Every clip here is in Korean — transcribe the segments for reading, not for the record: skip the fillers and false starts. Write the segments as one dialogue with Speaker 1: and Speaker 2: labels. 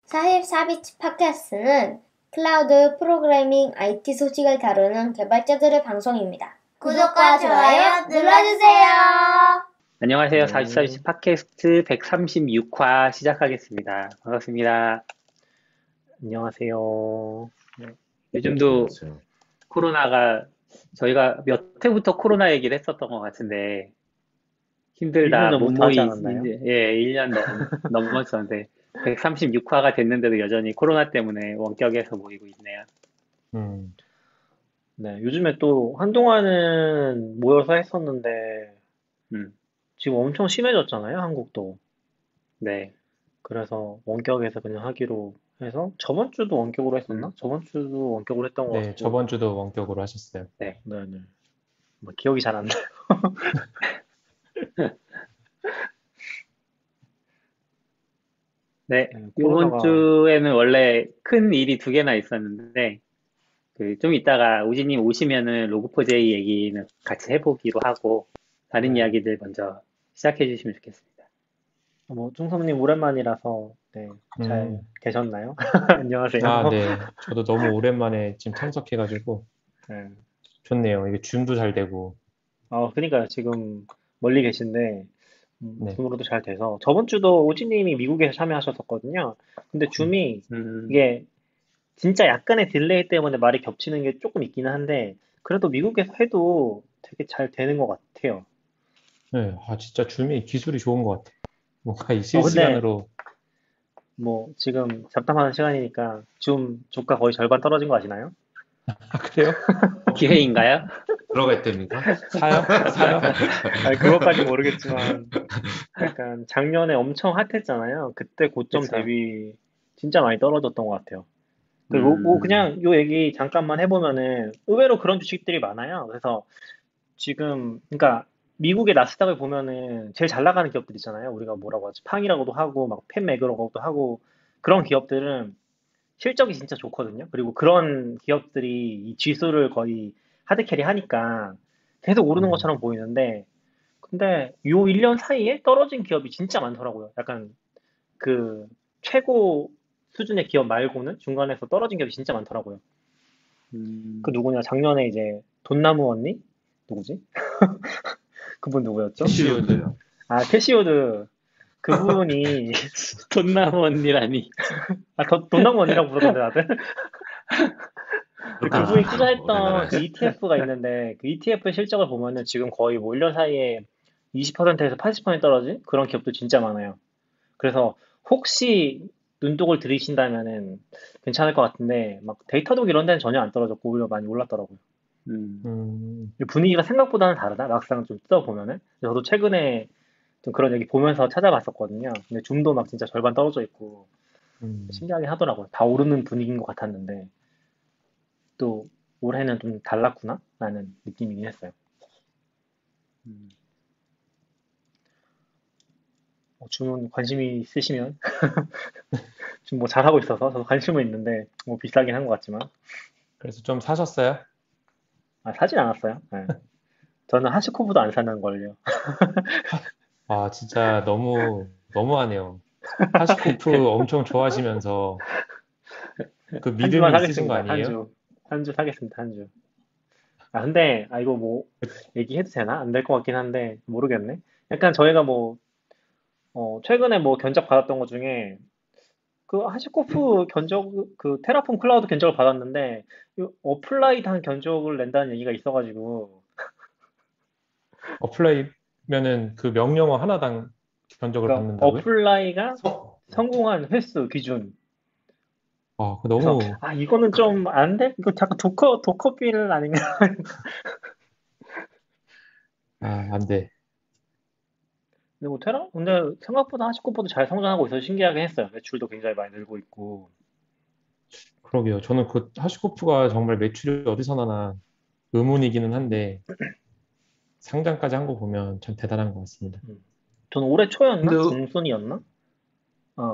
Speaker 1: 44비치 팟캐스트는 클라우드 프로그래밍 IT 소식을 다루는 개발자들의 방송입니다. 구독과 좋아요 눌러주세요.
Speaker 2: 안녕하세요. 44비치 팟캐스트 136화 시작하겠습니다. 반갑습니다.
Speaker 3: 안녕하세요.
Speaker 2: 요즘도
Speaker 3: 안녕하세요.
Speaker 2: 코로나가 저희가 몇 회부터 코로나 얘기를 했었던 것 같은데 힘들다,
Speaker 3: 1년
Speaker 2: 못
Speaker 3: 전부터 하지
Speaker 2: 모이,
Speaker 3: 않았나요?
Speaker 2: 이제, 1년 넘었었는데 136화가 됐는데도 여전히 코로나 때문에 원격에서 모이고 있네요.
Speaker 3: 네, 요즘에 또 한동안은 모여서 했었는데
Speaker 2: 음,
Speaker 3: 지금 엄청 심해졌잖아요, 한국도.
Speaker 2: 네.
Speaker 3: 그래서 원격에서 그냥 하기로 해서 저번 주도 원격으로 했었나?
Speaker 2: 음,
Speaker 3: 저번 주도 원격으로 했던 것
Speaker 4: 네,
Speaker 3: 같고.
Speaker 4: 저번 주도 원격으로 하셨어요.
Speaker 2: 네.
Speaker 3: 네네. 뭐 기억이 잘 안 나요.
Speaker 2: 네.
Speaker 3: 네,
Speaker 2: 이번
Speaker 3: 코로나가
Speaker 2: 주에는 원래 큰 일이 두 개나 있었는데 좀 이따가 우진님 오시면은 로그4j 얘기는 같이 해보기로 하고, 다른
Speaker 3: 네.
Speaker 2: 이야기들 먼저 시작해 주시면 좋겠습니다.
Speaker 3: 뭐 중섭님 오랜만이라서 네, 잘
Speaker 4: 음,
Speaker 3: 계셨나요? 안녕하세요.
Speaker 4: 네. 저도 너무 오랜만에 지금 참석해가지고
Speaker 3: 네.
Speaker 4: 좋네요. 이게 줌도 잘 되고.
Speaker 3: 그러니까요. 지금 멀리 계신데
Speaker 4: 네.
Speaker 3: 줌으로도 잘 돼서 저번 주도 오지님이 미국에서 참여하셨었거든요. 근데
Speaker 4: 음,
Speaker 3: 줌이
Speaker 2: 음,
Speaker 3: 이게 진짜 약간의 딜레이 때문에 말이 겹치는 게 조금 있기는 한데 그래도 미국에서 해도 되게 잘 되는 것 같아요.
Speaker 4: 네. 진짜 줌이 기술이 좋은 것 같아요. 뭔가 이
Speaker 3: 근데
Speaker 4: 실시간으로.
Speaker 3: 뭐 지금 잡담하는 시간이니까 줌 주가 거의 절반 떨어진 거 아시나요?
Speaker 4: 그래요?
Speaker 2: 기회인가요?
Speaker 5: 들어가 있답니까?
Speaker 4: 사요? 사요?
Speaker 3: 아니 그것까지 모르겠지만 약간 작년에 엄청 핫했잖아요. 그때 고점
Speaker 2: 그쵸.
Speaker 3: 대비 진짜 많이 떨어졌던 것 같아요. 그리고 뭐
Speaker 2: 음,
Speaker 3: 그냥 요 얘기 잠깐만 해보면은 의외로 그런 주식들이 많아요. 그래서 지금 그러니까 미국의 나스닥을 보면은 제일 잘 나가는 기업들 있잖아요. 우리가 뭐라고 하지? 팡이라고도 하고 막 팬매그라고도 하고 그런 기업들은 실적이 진짜 좋거든요. 그리고 그런 기업들이 이 지수를 거의 하드캐리 하니까 계속 오르는
Speaker 4: 음,
Speaker 3: 것처럼 보이는데 근데 요 1년 사이에 떨어진 기업이 진짜 많더라고요. 약간 그 최고 수준의 기업 말고는 중간에서 떨어진 기업이 진짜 많더라고요. 그
Speaker 2: 음,
Speaker 3: 누구냐 작년에 이제 돈나무 언니 누구지? 그분 누구였죠?
Speaker 4: 캐시우드.
Speaker 5: 캐시우드요.
Speaker 3: 캐시오드 그분이
Speaker 2: 돈나무 언니라니.
Speaker 3: 돈나무 언니라고 부르던데 다들. 근데
Speaker 5: 그렇게
Speaker 3: 그분이
Speaker 5: 하시죠.
Speaker 3: 투자했던 그
Speaker 5: 우리나라에서.
Speaker 3: ETF가 있는데 그 ETF 실적을 보면은 지금 거의 뭐 1년 사이에 20%에서 80% 떨어진 그런 기업도 진짜 많아요. 그래서 혹시 눈독을 들이신다면은 괜찮을 것 같은데 막 데이터독 이런 데는 전혀 안 떨어졌고 오히려 많이 올랐더라고요.
Speaker 2: 음,
Speaker 3: 분위기가 생각보다는 다르다. 막상 좀 뜯어보면은. 저도 최근에 좀 그런 얘기 보면서 찾아봤었거든요. 근데 줌도 막 진짜 절반 떨어져 있고
Speaker 4: 음,
Speaker 3: 신기하긴 하더라고요. 다 오르는 분위기인 것 같았는데 또 올해는 좀 달랐구나 라는 느낌이긴 했어요.
Speaker 2: 음.
Speaker 3: 줌은 관심이 있으시면 지금 뭐 잘하고 있어서 저도 관심은 있는데 뭐 비싸긴 한 것 같지만
Speaker 4: 그래서 좀 사셨어요?
Speaker 3: 사진 않았어요. 네. 저는 하시코브도 안 사는 걸요.
Speaker 4: 진짜 너무하네요. 하시코프 엄청 좋아하시면서 그
Speaker 3: 한 주만
Speaker 4: 믿음이 있으신 거
Speaker 3: 사겠습니다. 한
Speaker 4: 아니에요?
Speaker 3: 주. 한 주 사겠습니다. 한 주. 근데 이거 뭐 얘기해도 되나? 안 될 것 같긴 한데 모르겠네. 약간 저희가 뭐 최근에 뭐 견적 받았던 것 중에 그 하시코프 견적 그 테라폼 클라우드 견적을 받았는데 이 어플라이드한 견적을 낸다는 얘기가 있어가지고
Speaker 4: 어플라이면은 그 명령어 하나당 견적을
Speaker 3: 그러니까
Speaker 4: 받는다고요?
Speaker 3: 어플라이가
Speaker 5: 네.
Speaker 3: 성공한 횟수 기준.
Speaker 4: 그거
Speaker 3: 그래서
Speaker 4: 너무.
Speaker 3: 이거는 좀 안 돼? 이거 자꾸 도커비를 아닌가?
Speaker 4: 안 돼.
Speaker 3: 근데 뭐 근데 생각보다 하시코프도 잘 성장하고 있어서 신기하게 했어요. 매출도 굉장히 많이 늘고 있고.
Speaker 4: 그러게요. 저는 그 하시코프가 정말 매출이 어디서 나나 의문이기는 한데 상장까지 한 거 보면 참 대단한 것 같습니다.
Speaker 3: 저는 올해
Speaker 5: 근데,
Speaker 3: 초였나? 중순이었나?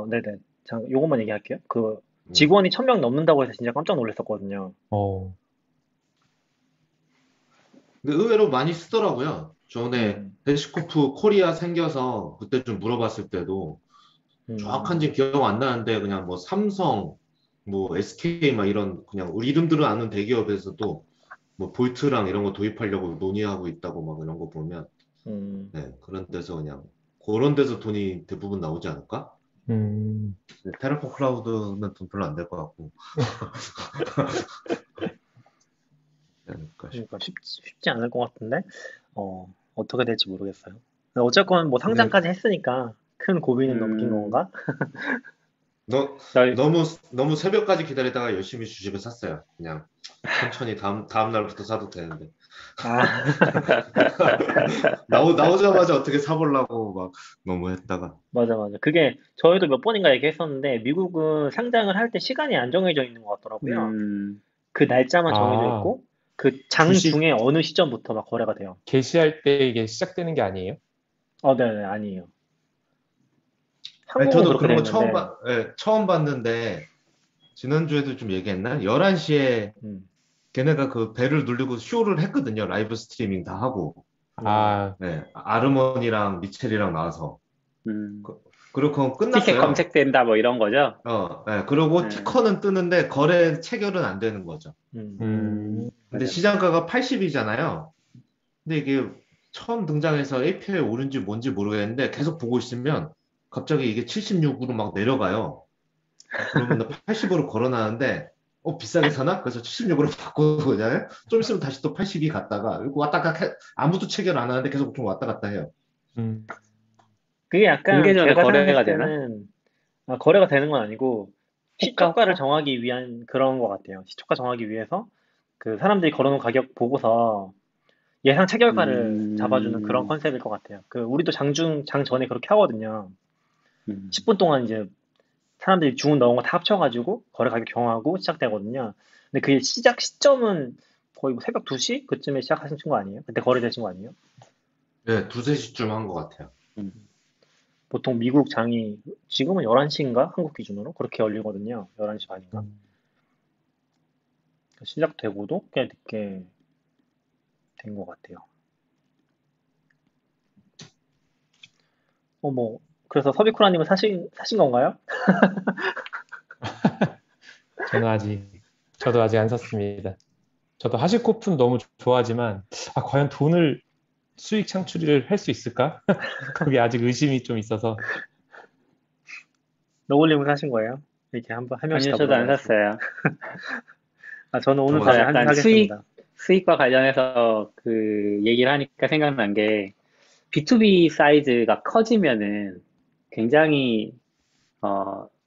Speaker 3: 네네. 요것만 얘기할게요. 그
Speaker 5: 네.
Speaker 3: 직원이 1000명 넘는다고 해서 진짜 깜짝 놀랐었거든요.
Speaker 4: 어,
Speaker 5: 근데 의외로 많이 쓰더라고요. 전에
Speaker 3: 음,
Speaker 5: 대시코프 코리아 생겨서 그때 좀 물어봤을 때도 정확한지 기억 안 나는데 그냥 뭐 삼성, 뭐 SK 막 이런 그냥 우리 이름들은 아는 대기업에서도 뭐 볼트랑 이런 거 도입하려고 논의하고 있다고 막 이런 거 보면
Speaker 3: 음,
Speaker 5: 네, 그런 데서 그냥 그런 데서 돈이 대부분 나오지 않을까?
Speaker 4: 음,
Speaker 5: 네, 테라폼 클라우드는 돈 별로 안 될 것 같고 않을까 싶어.
Speaker 3: 그러니까 쉽지 않을 것 같은데, 어떻게 될지 모르겠어요. 어쨌건 뭐
Speaker 5: 근데
Speaker 3: 상장까지 했으니까 큰 고비는 넘긴
Speaker 2: 음,
Speaker 3: 건가?
Speaker 5: 너
Speaker 2: 저희,
Speaker 5: 너무 새벽까지 기다리다가 열심히 주식을 샀어요. 그냥 천천히 다음 날부터 사도 되는데
Speaker 3: 아,
Speaker 5: 나오자마자 어떻게 사보려고 막 너무 했다가
Speaker 3: 맞아, 맞아. 그게 저희도 몇 번인가 얘기했었는데, 미국은 상장을 할 때 시간이 안 정해져 있는 것 같더라고요.
Speaker 2: 음,
Speaker 3: 그 날짜만 정해져
Speaker 4: 아,
Speaker 3: 있고, 그 장
Speaker 4: 주식
Speaker 3: 중에 어느 시점부터 막 거래가 돼요.
Speaker 4: 게시할 때 이게 시작되는 게 아니에요?
Speaker 3: 네네, 아니에요.
Speaker 5: 아니
Speaker 3: 한국은
Speaker 5: 저도
Speaker 3: 그렇게 돼
Speaker 5: 그런 거
Speaker 3: 있는데,
Speaker 5: 처음 봤는데 지난주에도 좀 얘기했나? 11시에
Speaker 3: 음,
Speaker 5: 걔네가 그 벨을 누르고 쇼를 했거든요. 라이브 스트리밍 다 하고.
Speaker 3: 음,
Speaker 4: 아,
Speaker 5: 네, 아르몬이랑 미첼이랑 나와서.
Speaker 2: 음.
Speaker 5: 그, 그리고
Speaker 2: 티켓
Speaker 5: 끝났어요.
Speaker 2: 검색된다, 뭐 이런 거죠?
Speaker 5: 네, 그리고
Speaker 2: 음,
Speaker 5: 티커는 뜨는데 거래 체결은 안 되는 거죠. 근데
Speaker 2: 맞아.
Speaker 5: 시장가가 80이잖아요. 근데 이게 처음 등장해서 API에 오른지 뭔지 모르겠는데 계속 보고 있으면 갑자기 이게 76으로 막 내려가요. 그러면 80으로 걸어놨는데 비싸게 사나? 그래서 76으로 바꾸고 그냥 좀 있으면 다시 또 82 갔다가 이거 왔다 갔다 아무도 체결 안 하는데 계속 좀 왔다 갔다 해요.
Speaker 4: 음,
Speaker 3: 그게 약간
Speaker 2: 공개 전에
Speaker 3: 제가
Speaker 2: 거래가
Speaker 3: 생각했을
Speaker 2: 되나?
Speaker 3: 때는 거래가 되는 건 아니고
Speaker 2: 호가,
Speaker 3: 시초가를
Speaker 2: 호가?
Speaker 3: 정하기 위한 그런 것 같아요. 시초가 정하기 위해서 그 사람들이 걸어놓은 가격 보고서 예상 체결가를 잡아주는 그런
Speaker 2: 음,
Speaker 3: 컨셉일 것 같아요. 그 우리도 장 전에 그렇게 하거든요.
Speaker 2: 음,
Speaker 3: 10분 동안 이제 사람들이 주문 넣은 거 다 합쳐가지고 거래 가격 정하고 시작되거든요. 근데 그 시작 시점은 거의 뭐 새벽 2시 그쯤에 시작하신 거 아니에요? 그때 거래되신 거 아니에요?
Speaker 5: 네, 두세 시쯤 한 것 같아요.
Speaker 2: 음.
Speaker 3: 보통 미국 장이 지금은 11시인가? 한국 기준으로? 그렇게 열리거든요. 11시 반인가?
Speaker 4: 음.
Speaker 3: 시작되고도 꽤 늦게 된 것 같아요. 뭐, 그래서 서비쿠라님은 사신 건가요?
Speaker 4: 저는 아직, 저도 아직 안 샀습니다. 저도 하시코픈 너무 좋아하지만, 과연 돈을 수익 창출을 할 수 있을까? 그게 아직 의심이 좀 있어서.
Speaker 3: 너굴님은 사신 거예요? 이렇게 한 명씩
Speaker 2: 아니요,
Speaker 3: 다
Speaker 2: 저도 안
Speaker 3: 물어봐야지.
Speaker 2: 샀어요.
Speaker 3: 저는 오늘
Speaker 5: 저거
Speaker 2: 저
Speaker 3: 밤에
Speaker 5: 사-
Speaker 3: 한 주
Speaker 2: 약간
Speaker 3: 사겠습니다.
Speaker 2: 수익과 관련해서 그 얘기를 하니까 생각난 게 B2B 사이즈가 커지면은 굉장히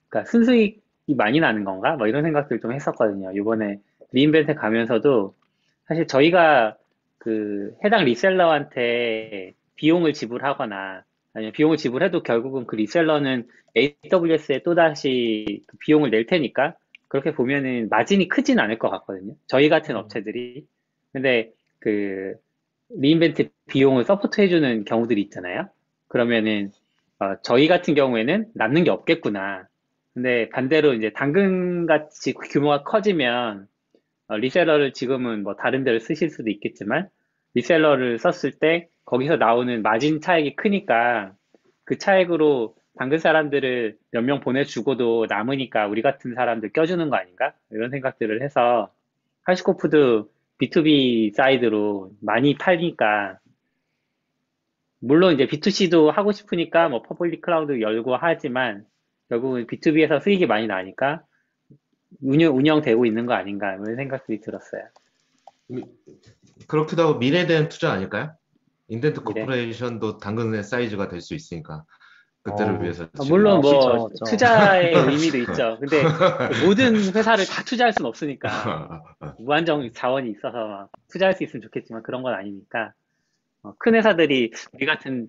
Speaker 2: 그러니까 순수익이 많이 나는 건가? 뭐 이런 생각들 좀 했었거든요. 이번에 리인벤트 가면서도 사실 저희가 그 해당 리셀러한테 비용을 지불하거나 아니면 비용을 지불해도 결국은 그 리셀러는 AWS에 또다시 그 비용을 낼 테니까 그렇게 보면은 마진이 크진 않을 것 같거든요. 저희 같은
Speaker 3: 음,
Speaker 2: 업체들이. 근데 그 리인벤트 비용을 서포트 해주는 경우들이 있잖아요. 그러면은 저희 같은 경우에는 남는 게 없겠구나. 근데 반대로 이제 당근같이 규모가 커지면 리셀러를 지금은 뭐 다른 데를 쓰실 수도 있겠지만 리셀러를 썼을 때 거기서 나오는 마진 차익이 크니까 그 차익으로 당근 사람들을 몇 명 보내주고도 남으니까 우리 같은 사람들 껴주는 거 아닌가? 이런 생각들을 해서 하시코프도 B2B 사이드로 많이 팔니까 물론 이제 B2C도 하고 싶으니까 뭐 퍼블릭 클라우드 열고 하지만 결국은 B2B에서 수익이 많이 나니까 운영되고 있는 거 아닌가 이런 생각들이 들었어요.
Speaker 5: 미- 그렇기도 하고 미래에 대한 투자 아닐까요? 인덴트
Speaker 2: 미래.
Speaker 5: 코퍼레이션도 당근의 사이즈가 될 수 있으니까 그때를
Speaker 4: 어,
Speaker 5: 위해서
Speaker 2: 물론
Speaker 5: 지금
Speaker 2: 뭐
Speaker 3: 그쵸, 그쵸.
Speaker 2: 투자의 의미도 있죠. 근데 모든 회사를 다 투자할 수는 없으니까 무한정 자원이 있어서 막 투자할 수 있으면 좋겠지만 그런 건 아니니까 큰 회사들이 우리 같은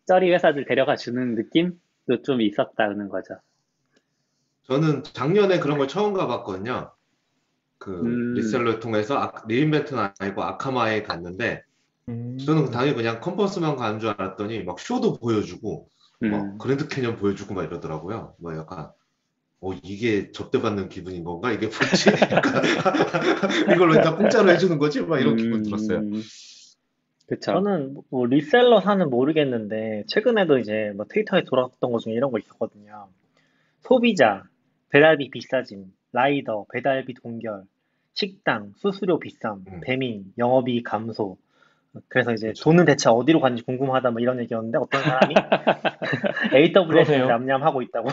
Speaker 2: 쩌리 회사들 데려가 주는 느낌도 좀 있었다는 거죠.
Speaker 5: 저는 작년에 그런 걸 처음 가봤거든요. 그
Speaker 2: 음,
Speaker 5: 리셀러 통해서 리인벤트는 아니고 아카마에 갔는데 저는
Speaker 4: 음,
Speaker 5: 당연히 그냥 컨퍼스만 가는 줄 알았더니 막 쇼도 보여주고 막
Speaker 2: 음,
Speaker 5: 그랜드 캐년 보여주고 막 이러더라고요. 뭐 약간 이게 접대받는 기분인 건가? 이게 뭐지? 약간 이걸 왜 다 공짜로 해주는 거지? 막 이런 기분 들었어요.
Speaker 2: 그쵸.
Speaker 3: 저는 뭐 리셀러 사는 모르겠는데 최근에도 이제 뭐 트위터에 돌았던 것 중에 이런 거 있었거든요. 소비자, 배달비 비싸짐, 라이더, 배달비 동결, 식당, 수수료 비쌈, 배민, 영업이익 감소. 그래서 이제
Speaker 5: 그렇죠.
Speaker 3: 돈은 대체 어디로 갔는지 궁금하다 뭐 이런 얘기였는데 어떤 사람이 AWS에
Speaker 4: 그러네요.
Speaker 3: 냠냠하고 있다고.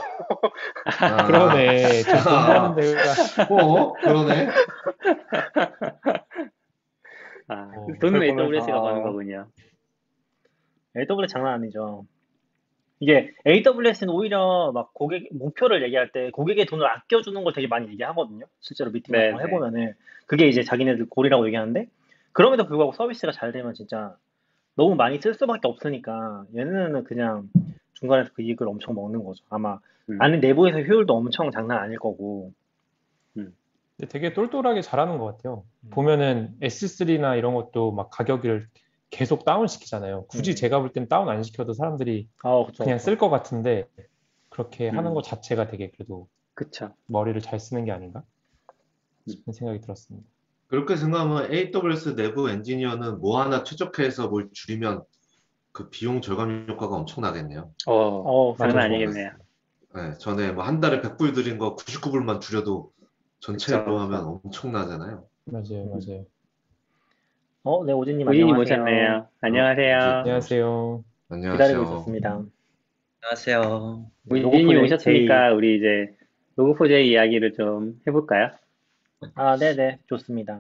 Speaker 5: 아,
Speaker 4: 그러네. 저 돈 버는 데가.
Speaker 5: 그러네.
Speaker 2: 돈은
Speaker 3: 그걸
Speaker 2: AWS가
Speaker 3: 보면서
Speaker 2: 버는 거군요.
Speaker 3: AWS 장난 아니죠. 이게 AWS는 오히려 막 고객 목표를 얘기할 때 고객의 돈을 아껴주는 걸 되게 많이 얘기하거든요. 실제로 미팅 같은 거
Speaker 2: 네, 네.
Speaker 3: 해보면은 그게 이제 자기네들 골이라고 얘기하는데 그럼에도 불구하고 서비스가 잘 되면 진짜 너무 많이 쓸 수밖에 없으니까 얘네는 그냥 중간에서 그 이익을 엄청 먹는 거죠. 아마
Speaker 2: 음,
Speaker 3: 안에 내부에서 효율도 엄청 장난 아닐 거고.
Speaker 4: 근데 되게 똘똘하게 잘하는 것 같아요. 보면은 S3나 이런 것도 막 가격을 계속 다운 시키잖아요. 굳이 제가 볼 땐 다운 안 시켜도 사람들이
Speaker 3: 그쵸,
Speaker 4: 그냥
Speaker 3: 그쵸.
Speaker 4: 쓸 것 같은데 그렇게 하는
Speaker 2: 음.
Speaker 4: 것 자체가 되게 그래도
Speaker 2: 그쵸.
Speaker 4: 머리를 잘 쓰는 게 아닌가 싶은 생각이 들었습니다.
Speaker 5: 그렇게 생각하면 AWS 내부 엔지니어는 뭐 하나 최적화해서 뭘 줄이면 그 비용 절감 효과가 엄청나겠네요.
Speaker 2: 장난
Speaker 3: 맞아요.
Speaker 2: 아니겠네요.
Speaker 5: 네, 전에 뭐 한 달에 100불 들인 거 99불만 줄여도 전체로
Speaker 2: 그쵸.
Speaker 5: 하면 엄청나잖아요.
Speaker 4: 맞아요.
Speaker 3: 네, 오진님
Speaker 2: 우진님
Speaker 3: 안녕하세요.
Speaker 2: 오셨네요. 안녕하세요.
Speaker 4: 안녕하세요.
Speaker 3: 기다리고
Speaker 5: 안녕하세요.
Speaker 3: 있었습니다.
Speaker 6: 안녕하세요.
Speaker 2: 우진님
Speaker 3: 로그4j
Speaker 2: 오셨으니까 우리 이제 로그4j 이야기를 좀 해볼까요?
Speaker 3: 네네, 좋습니다.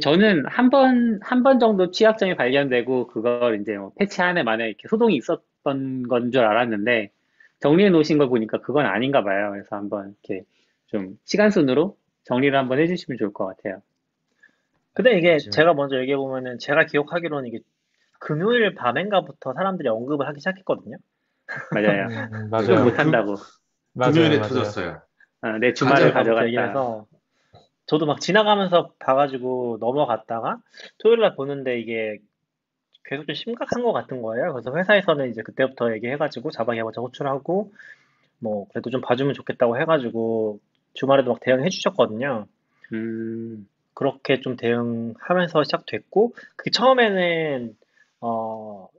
Speaker 2: 저는 한 번 정도 취약점이 발견되고 그걸 이제 뭐 패치하는 만에 이렇게 소동이 있었던 건 줄 알았는데 정리해 놓으신 걸 보니까 그건 아닌가 봐요. 그래서 한번 이렇게 좀 시간 순으로 정리를 한번 해주시면 좋을 것 같아요.
Speaker 3: 근데 이게
Speaker 6: 맞아요.
Speaker 3: 제가 먼저 얘기해보면은 제가 기억하기로는 이게 금요일 밤인가부터 사람들이 언급을 하기 시작했거든요.
Speaker 2: 맞아요. 좀
Speaker 4: 맞아요.
Speaker 2: 못한다고.
Speaker 5: 금요일에
Speaker 4: 맞아요.
Speaker 5: 터졌어요.
Speaker 2: 내 주말을
Speaker 5: 가져가-
Speaker 3: 그때부터 얘기를
Speaker 2: 가져갔다.
Speaker 3: 해서 저도 막 지나가면서 봐가지고 넘어갔다가 토요일날 보는데 이게 계속 좀 심각한 것 같은 거예요. 그래서 회사에서는 이제 그때부터 얘기해가지고 자바 개발자 호출하고 뭐 그래도 좀 봐주면 좋겠다고 해가지고 주말에도 막 대응해 주셨거든요. 그렇게 좀 대응하면서 시작됐고 그게 처음에는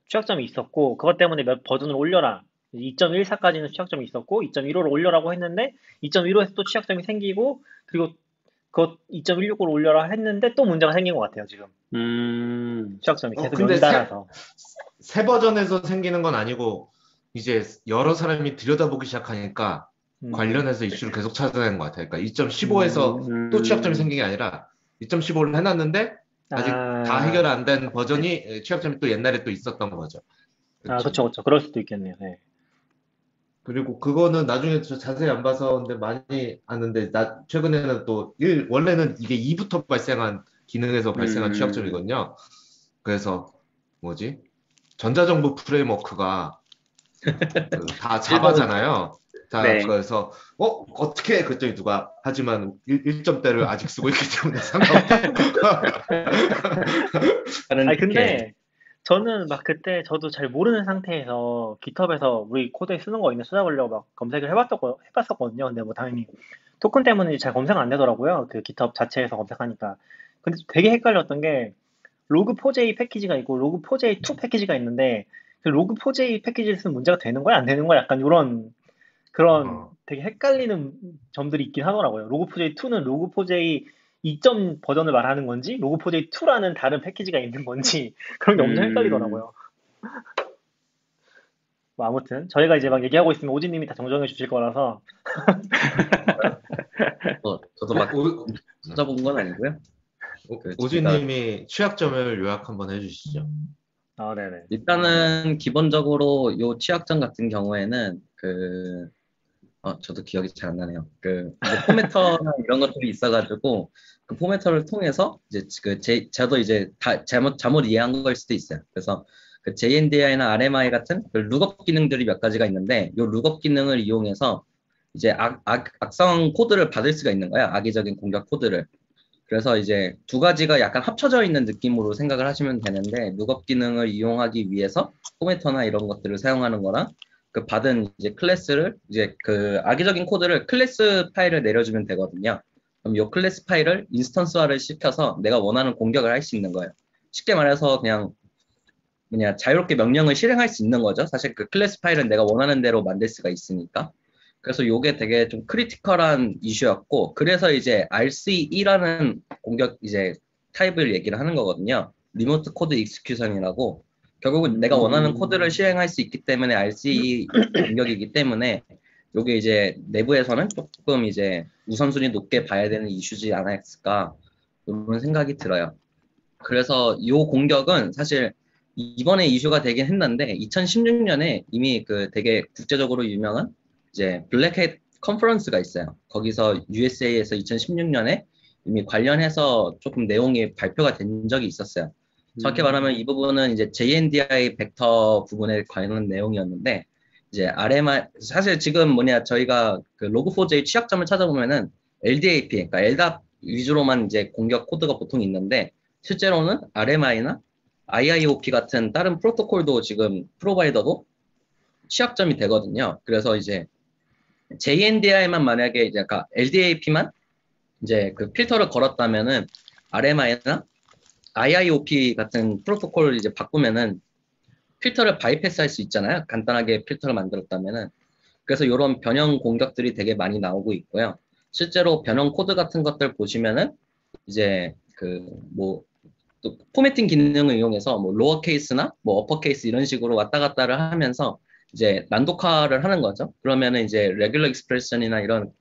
Speaker 3: 취약점이 있었고 그것 때문에 몇 버전을 올려라 2.14까지는 취약점이 있었고 2.15로 올려라고 했는데 2.15에서 또 취약점이 생기고 그리고 그것 2.16으로 올려라 했는데 또 문제가 생긴 것 같아요 지금 취약점이 계속
Speaker 5: 근데
Speaker 3: 연달아서
Speaker 5: 새 버전에서 생기는 건 아니고 이제 여러 사람이 들여다보기 시작하니까 관련해서 이슈를 계속 찾아내는 것 같아요. 그러니까 2.15에서 또 취약점이 생긴 게 아니라 2.15를 해놨는데 아직 다 해결 안 된 버전이 취약점이 또 옛날에 또 있었던 거죠.
Speaker 3: 그쵸. 그럴 수도 있겠네요. 네.
Speaker 5: 그리고 그거는 나중에 저 자세히 안 봐서 근데 많이 아는데 최근에는 또 원래는 이게 2부터 발생한 기능에서 발생한 취약점이거든요. 그래서 뭐지? 전자정보 프레임워크가 다 자바잖아요.
Speaker 2: 네.
Speaker 5: 그래서 어떻게 그랬더니 누가 하지만 1점대를 아직 쓰고 있기 때문에 상관없다.
Speaker 3: 아니 근데 저는 막 그때 저도 잘 모르는 상태에서 GitHub에서 우리 코드에 쓰는 거 있나 찾아보려고 막 검색을 해봤었거든요. 근데 뭐 당연히 토큰 때문에 잘 검색 안 되더라고요. 그 GitHub 자체에서 검색하니까. 근데 되게 헷갈렸던 게 log4j 패키지가 있고 log4j2 패키지가 있는데 그 log4j 패키지를 쓰면 문제가 되는 거야 안 되는 거야 약간 이런 그런 되게 헷갈리는 점들이 있긴 하더라고요. log4j2는 log4j 2점 버전을 말하는 건지 log4j2라는 다른 패키지가 있는 건지 그런 게 엄청 헷갈리더라고요. 뭐 아무튼 저희가 이제 막 얘기하고 있으면 오진님이 다 정정해 주실 거라서
Speaker 6: 저도 막 찾아본 건 아니고요.
Speaker 5: 오진님이 취약점을 요약 한번 해주시죠.
Speaker 3: 네네.
Speaker 6: 일단은 기본적으로 요 취약점 같은 경우에는 저도 기억이 잘 안 나네요. 이제 포매터나 이런 것들이 있어가지고 그 포매터를 통해서 이제 저도 이제 다 잘못 이해한 걸 수도 있어요. 그래서 그 JNDI나 RMI 같은 그 룩업 기능들이 몇 가지가 있는데 요 룩업 기능을 이용해서 이제 악성 코드를 받을 수가 있는 거야. 악의적인 공격 코드를. 그래서 이제 두 가지가 약간 합쳐져 있는 느낌으로 생각을 하시면 되는데 룩업 기능을 이용하기 위해서 포매터나 이런 것들을 사용하는 거랑 그 받은 이제 클래스를 이제 그 악의적인 코드를 클래스 파일을 내려주면 되거든요. 그럼 이 클래스 파일을 인스턴스화를 시켜서 내가 원하는 공격을 할 수 있는 거예요. 쉽게 말해서 그냥 자유롭게 명령을 실행할 수 있는 거죠. 사실 그 클래스 파일은 내가 원하는 대로 만들 수가 있으니까. 그래서 요게 되게 좀 크리티컬한 이슈였고, 그래서 이제 RCE라는 공격 이제 타입을 얘기를 하는 거거든요. 리모트 코드 익스큐션이라고. 결국은 내가 원하는 코드를 실행할 수 있기 때문에 RCE 공격이기 때문에 요게 이제 내부에서는 조금 이제 우선순위 높게 봐야 되는 이슈지 않았을까 이런 생각이 들어요. 그래서 요 공격은 사실 이번에 이슈가 되긴 했는데 2016년에 이미 그 되게 국제적으로 유명한 이제 블랙햇 컨퍼런스가 있어요. 거기서 USA에서 2016년에 이미 관련해서 조금 내용이 발표가 된 적이 있었어요. 정확히 말하면 이 부분은 이제 JNDI 벡터 부분에 관한 내용이었는데 이제 RMI 사실 지금 저희가 그 log4j 취약점을 찾아보면은 LDAP 그러니까 LDAP 위주로만 이제 공격 코드가 보통 있는데 실제로는 RMI나 IIOP 같은 다른 프로토콜도 지금 프로바이더도 취약점이 되거든요. 그래서 이제 JNDI만 만약에 이제 아까 LDAP만 이제 그 필터를 걸었다면은 RMI나 IIOP 같은 프로토콜을 이제 바꾸면은 필터를 바이패스 할 수 있잖아요. 간단하게 필터를 만들었다면은. 그래서 이런 변형 공격들이 되게 많이 나오고 있고요. 실제로 변형 코드 같은 것들 보시면은 이제 또 포매팅 기능을 이용해서 로어 케이스나 어퍼 케이스 이런 식으로 왔다 갔다를 하면서 이제 난독화를 하는 거죠. 그러면은 이제 레귤러 익스프레션이나 이런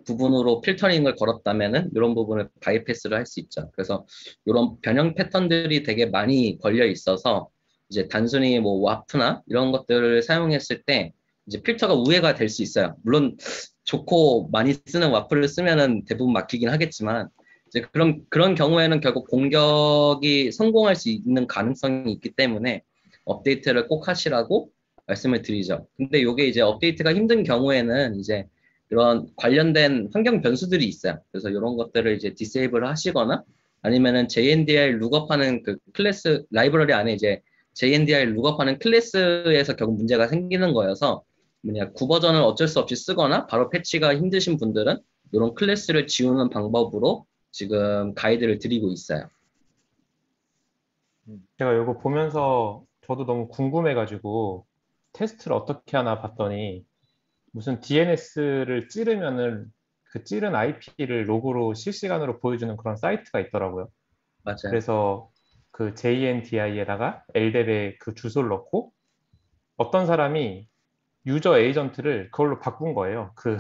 Speaker 6: 부분으로 필터링을 걸었다면은 이런 부분을 바이패스를 할 수 있죠. 그래서 이런 변형 패턴들이 되게 많이 걸려 있어서 이제 단순히 와프나 이런 것들을 사용했을 때 이제 필터가 우회가 될 수 있어요. 물론 좋고 많이 쓰는 와플을 쓰면은 대부분 막히긴 하겠지만 이제 그런 경우에는 결국 공격이 성공할 수 있는 가능성이 있기 때문에 업데이트를 꼭 하시라고 말씀을 드리죠. 근데 이게 이제 업데이트가 힘든 경우에는 이제 이런 관련된 환경 변수들이 있어요. 그래서 이런 것들을 이제 디세이블 하시거나 아니면은 JNDI 룩업하는 그 클래스 라이브러리 안에 이제 JNDI 룩업하는 클래스에서 결국 문제가 생기는 거여서 9버전을 어쩔 수 없이 쓰거나 바로 패치가 힘드신 분들은 이런 클래스를 지우는 방법으로 지금 가이드를 드리고 있어요.
Speaker 4: 제가 이거 보면서 저도 너무 궁금해가지고 테스트를 어떻게 하나 봤더니 무슨 DNS를 찌르면은 그 찌른 IP를 로그로 실시간으로 보여주는 그런 사이트가 있더라고요.
Speaker 6: 맞아요.
Speaker 4: 그래서 그 JNDI에다가 LDAP의 그 주소를 넣고 어떤 사람이 유저 에이전트를 그걸로 바꾼 거예요. 그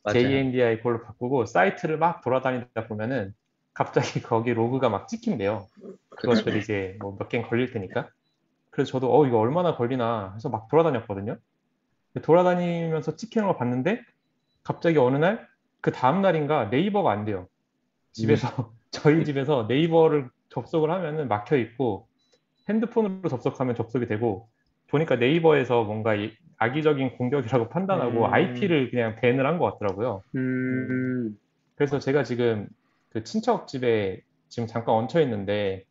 Speaker 6: 맞아요.
Speaker 4: JNDI 그걸로 바꾸고 사이트를 막 돌아다니다 보면은 갑자기 거기 로그가 막 찍힌대요. 그것들이 이제 몇 개는 걸릴 테니까. 그래서 저도 이거 얼마나 걸리나 해서 막 돌아다녔거든요. 돌아다니면서 찍히는 걸 봤는데 갑자기 어느 날 그 다음 날인가 네이버가 안 돼요. 집에서 저희 집에서 네이버를 접속을 하면은 막혀 있고 핸드폰으로 접속하면 접속이 되고 보니까 네이버에서 뭔가 악의적인 공격이라고 판단하고 IP를 그냥 밴을 한 것 같더라고요. 그래서 제가 지금 그 친척 집에 지금 잠깐 얹혀 있는데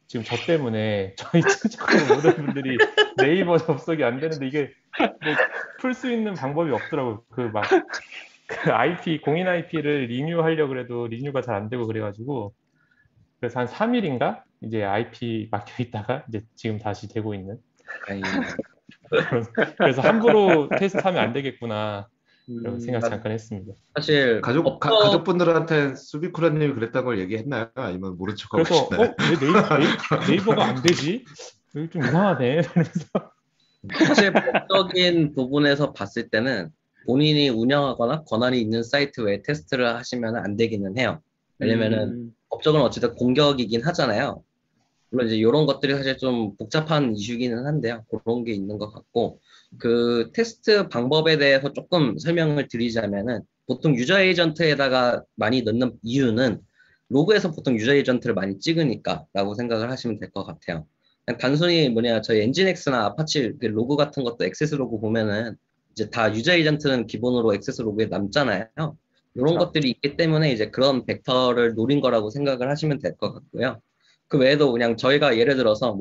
Speaker 4: 지금 저 때문에 저희 친척들 모든 분들이 네이버 접속이 안 되는데 이게 풀 수 있는 방법이 없더라고요. 그 IP, 공인 IP를 리뉴하려고 그래도 리뉴가 잘 안 되고 그래가지고 그래서 한 3일인가 이제 IP 막혀 있다가 이제 지금 다시 되고 있는. 그래서 함부로 테스트하면 안 되겠구나 이런 생각 잠깐 했습니다.
Speaker 6: 사실
Speaker 5: 가족분들한테 수비쿠라님이 그랬다는 걸 얘기했나요? 아니면 모른 척하고
Speaker 4: 그래서
Speaker 5: 계시나요?
Speaker 4: 왜 네이버가 안 되지? 여기 좀 이상하네.
Speaker 6: 사실 법적인 부분에서 봤을 때는 본인이 운영하거나 권한이 있는 사이트 외에 테스트를 하시면 안 되기는 해요. 왜냐면은 법적은 어쨌든 공격이긴 하잖아요. 물론 이제 이런 것들이 사실 좀 복잡한 이슈기는 한데요. 그런 게 있는 것 같고 그 테스트 방법에 대해서 조금 설명을 드리자면은 보통 유저 에이전트에다가 많이 넣는 이유는 로그에서 보통 유저 에이전트를 많이 찍으니까 라고 생각을 하시면 될 것 같아요. 그냥 단순히 저희 엔진엑스나 아파치 로그 같은 것도 액세스 로그 보면은 이제 다 유저 에이전트는 기본으로 액세스 로그에 남잖아요. 이런 것들이 있기 때문에 이제 그런 벡터를 노린 거라고 생각을 하시면 될 것 같고요. 그 외에도 그냥 저희가 예를 들어서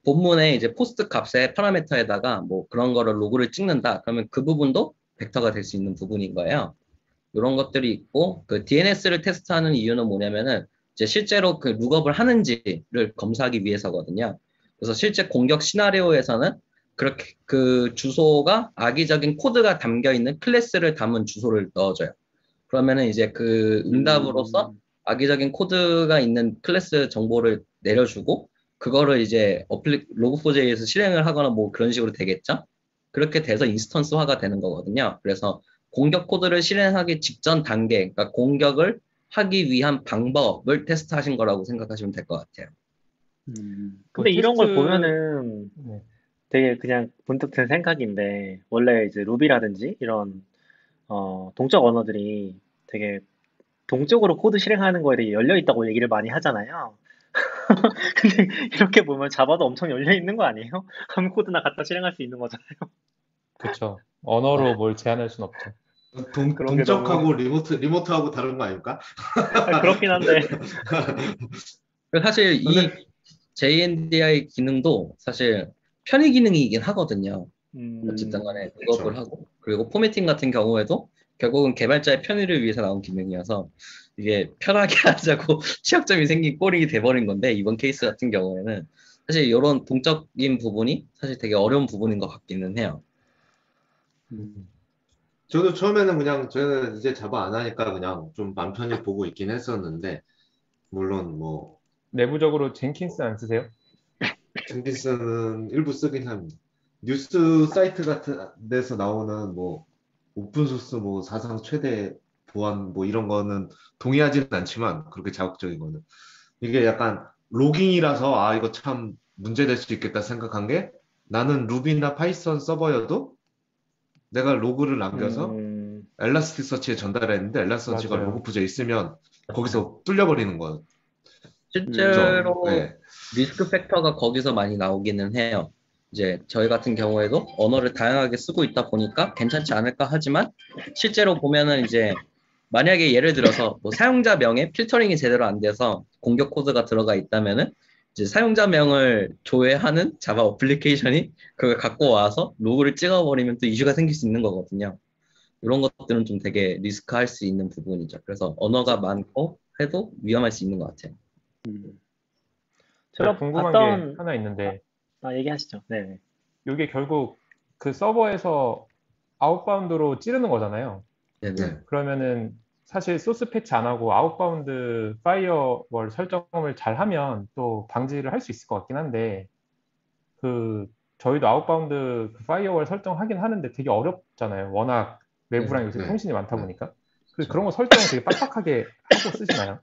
Speaker 6: 본문에 이제 포스트 값의 파라미터에다가 그런 거를 로그를 찍는다. 그러면 그 부분도 벡터가 될 수 있는 부분인 거예요. 이런 것들이 있고 그 DNS를 테스트하는 이유는 뭐냐면은 이제 실제로 그 룩업을 하는지를 검사하기 위해서거든요. 그래서 실제 공격 시나리오에서는 그렇게 그 주소가 악의적인 코드가 담겨 있는 클래스를 담은 주소를 넣어줘요. 그러면은 이제 그 응답으로서 악의적인 코드가 있는 클래스 정보를 내려주고 그거를 이제 log4j에서 실행을 하거나 뭐 그런 식으로 되겠죠? 그렇게 돼서 인스턴스화가 되는 거거든요. 그래서 공격 코드를 실행하기 직전 단계, 그러니까 공격을 하기 위한 방법을 테스트하신 거라고 생각하시면 될 것 같아요.
Speaker 3: 근데 이런 걸
Speaker 4: 테스트,
Speaker 3: 보면은
Speaker 4: 네.
Speaker 3: 되게 그냥 문득 든 생각인데, 원래 이제 루비라든지 이런, 동적 언어들이 되게 동적으로 코드 실행하는 거에 되게 열려 있다고 얘기를 많이 하잖아요. 근데 이렇게 보면 자바도 엄청 열려 있는 거 아니에요? 아무 코드나 갖다 실행할 수 있는 거잖아요.
Speaker 4: 그쵸. 언어로 뭘 제한할 순 없죠.
Speaker 3: 그런 게 너무,
Speaker 5: 동적하고 리모트하고 다른 거 아닙니까?
Speaker 3: 그렇긴 한데.
Speaker 6: 사실 이
Speaker 3: 저는,
Speaker 6: JNDI 기능도 사실 편의 기능이긴 하거든요. 어쨌든 간에
Speaker 5: 그쵸.
Speaker 6: 작업을 하고 그리고 포매팅 같은 경우에도 결국은 개발자의 편의를 위해서 나온 기능이어서 이게 편하게 하자고 취약점이 생긴 꼴이 돼버린 건데 이번 케이스 같은 경우에는 사실 이런 동적인 부분이 사실 되게 어려운 부분인 것 같기는 해요.
Speaker 5: 저도 처음에는 그냥 저는 이제 자바 안 하니까 그냥 좀 맘 편히 보고 있긴 했었는데 물론 뭐
Speaker 4: 내부적으로 젠킨스 안 쓰세요?
Speaker 5: 젠킨스는 일부 쓰긴 합니다. 뉴스 사이트 같은 데서 나오는 뭐 오픈소스 뭐 사상 최대 보안 뭐 이런 거는 동의하지는 않지만 그렇게 자극적인 거는 이게 약간 로깅이라서 아 이거 참 문제될 수 있겠다 생각한 게 나는 루비나 파이썬 서버여도 내가 로그를 남겨서 엘라스티서치에 전달했는데 엘라스티서치가
Speaker 4: 맞아요.
Speaker 5: 로그푸즈에 있으면 거기서 뚫려버리는 거죠.
Speaker 6: 실제로
Speaker 5: 네.
Speaker 6: 리스크 팩터가 거기서 많이 나오기는 해요. 이제 저희 같은 경우에도 언어를 다양하게 쓰고 있다 보니까 괜찮지 않을까 하지만 실제로 보면은 이제 만약에 예를 들어서 뭐 사용자 명에 필터링이 제대로 안 돼서 공격 코드가 들어가 있다면은 이제 사용자 명을 조회하는 자바 어플리케이션이 그걸 갖고 와서 로그를 찍어버리면 또 이슈가 생길 수 있는 거거든요. 이런 것들은 좀 되게 리스크할 수 있는 부분이죠. 그래서 언어가 많고 해도 위험할 수 있는 것 같아요.
Speaker 3: 제가
Speaker 4: 궁금한 게
Speaker 3: 봤던,
Speaker 4: 하나 있는데,
Speaker 3: 얘기하시죠. 네.
Speaker 4: 이게 결국 그 서버에서 아웃바운드로 찌르는 거잖아요.
Speaker 6: 네네.
Speaker 5: 네.
Speaker 4: 그러면은 사실 소스 패치 안 하고 아웃바운드 파이어월 설정을 잘 하면 또 방지를 할 수 있을 것 같긴 한데, 저희도 아웃바운드 그 파이어월 설정하긴 하는데 되게 어렵잖아요. 워낙 외부랑 요새
Speaker 5: 네.
Speaker 4: 통신이 많다
Speaker 5: 네.
Speaker 4: 보니까. 그런 거 설정을 되게 빡빡하게 하고 쓰시나요?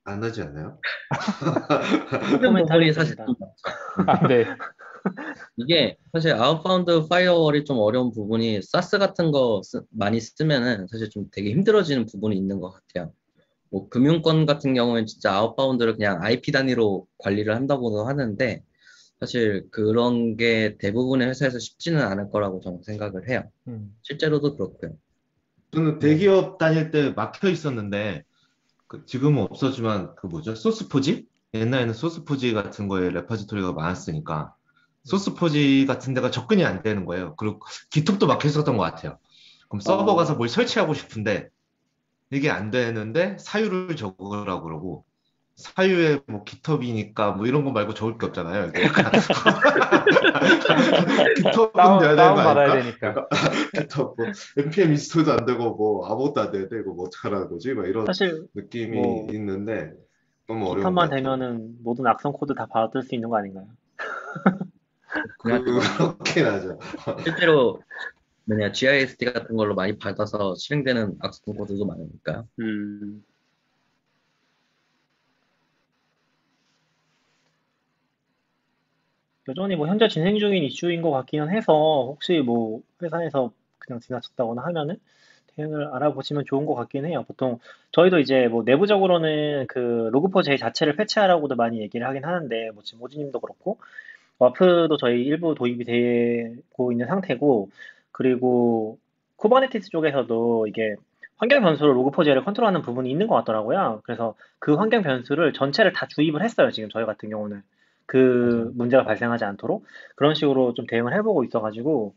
Speaker 5: 안 하지 않나요?
Speaker 6: 힘든 부분이 사실
Speaker 3: 코멘터리였습니다.
Speaker 6: 좀 많죠.
Speaker 4: 아, 네.
Speaker 6: 이게 사실 아웃바운드 파이어월이 좀 어려운 부분이 사스 같은 거 많이 쓰면은 사실 좀 되게 힘들어지는 부분이 있는 것 같아요. 뭐 금융권 같은 경우는 진짜 아웃바운드를 그냥 IP 단위로 관리를 한다고도 하는데 사실 그런 게 대부분의 회사에서 쉽지는 않을 거라고 저는 생각을 해요. 실제로도 그렇고요.
Speaker 5: 저는 대기업 다닐 때 막혀 있었는데 지금은 없었지만 그 뭐죠? 소스포지? 옛날에는 소스포지 같은 거에 레파지토리가 많았으니까 소스포지 같은 데가 접근이 안 되는 거예요. 그리고 기톱도 막혀 있었던 것 같아요. 그럼 서버 가서 뭘 설치하고 싶은데 이게 안 되는데 사유를 적으라고 그러고 사유에 뭐 기톱이니까 뭐 이런 거 말고 적을 게 없잖아요. 이게 약간 기톱은 돼야 되는 거
Speaker 4: 다운받아야
Speaker 5: 아닐까?
Speaker 4: 되니까.
Speaker 5: 약간 기톱 뭐 npm 인스톨도 안 되고 뭐 아무것도 안 되는데 이거 뭐 어떡하라는 거지? 막 이런
Speaker 3: 사실,
Speaker 5: 느낌이
Speaker 3: 뭐,
Speaker 5: 있는데 너무 어려운 것
Speaker 3: 기탄만
Speaker 5: 같아요.
Speaker 3: 되면은 모든 악성 코드 다 받을 수 있는 거 아닌가요?
Speaker 5: 그렇긴 하죠.
Speaker 6: 실제로 뭐냐 GIST 같은 걸로 많이 받아서 실행되는 악성 코드도 많으니까.
Speaker 3: 여전히 뭐 현재 진행 중인 이슈인 것 같기는 해서 혹시 뭐 회사에서 그냥 지나쳤다거나 하면은 대응을 알아보시면 좋은 것 같긴 해요. 보통 저희도 이제 뭐 내부적으로는 그 로그4j 자체를 패치하라고도 많이 얘기를 하긴 하는데 뭐 지금 오지님도 그렇고 와프도 저희 일부 도입이 되고 있는 상태고 그리고 쿠버네티스 쪽에서도 이게 환경 변수로 로그4j를 컨트롤하는 부분이 있는 것 같더라고요. 그래서 그 환경 변수를 전체를 다 주입을 했어요. 지금 저희 같은 경우는 그 문제가 발생하지 않도록 그런 식으로 좀 대응을 해보고 있어가지고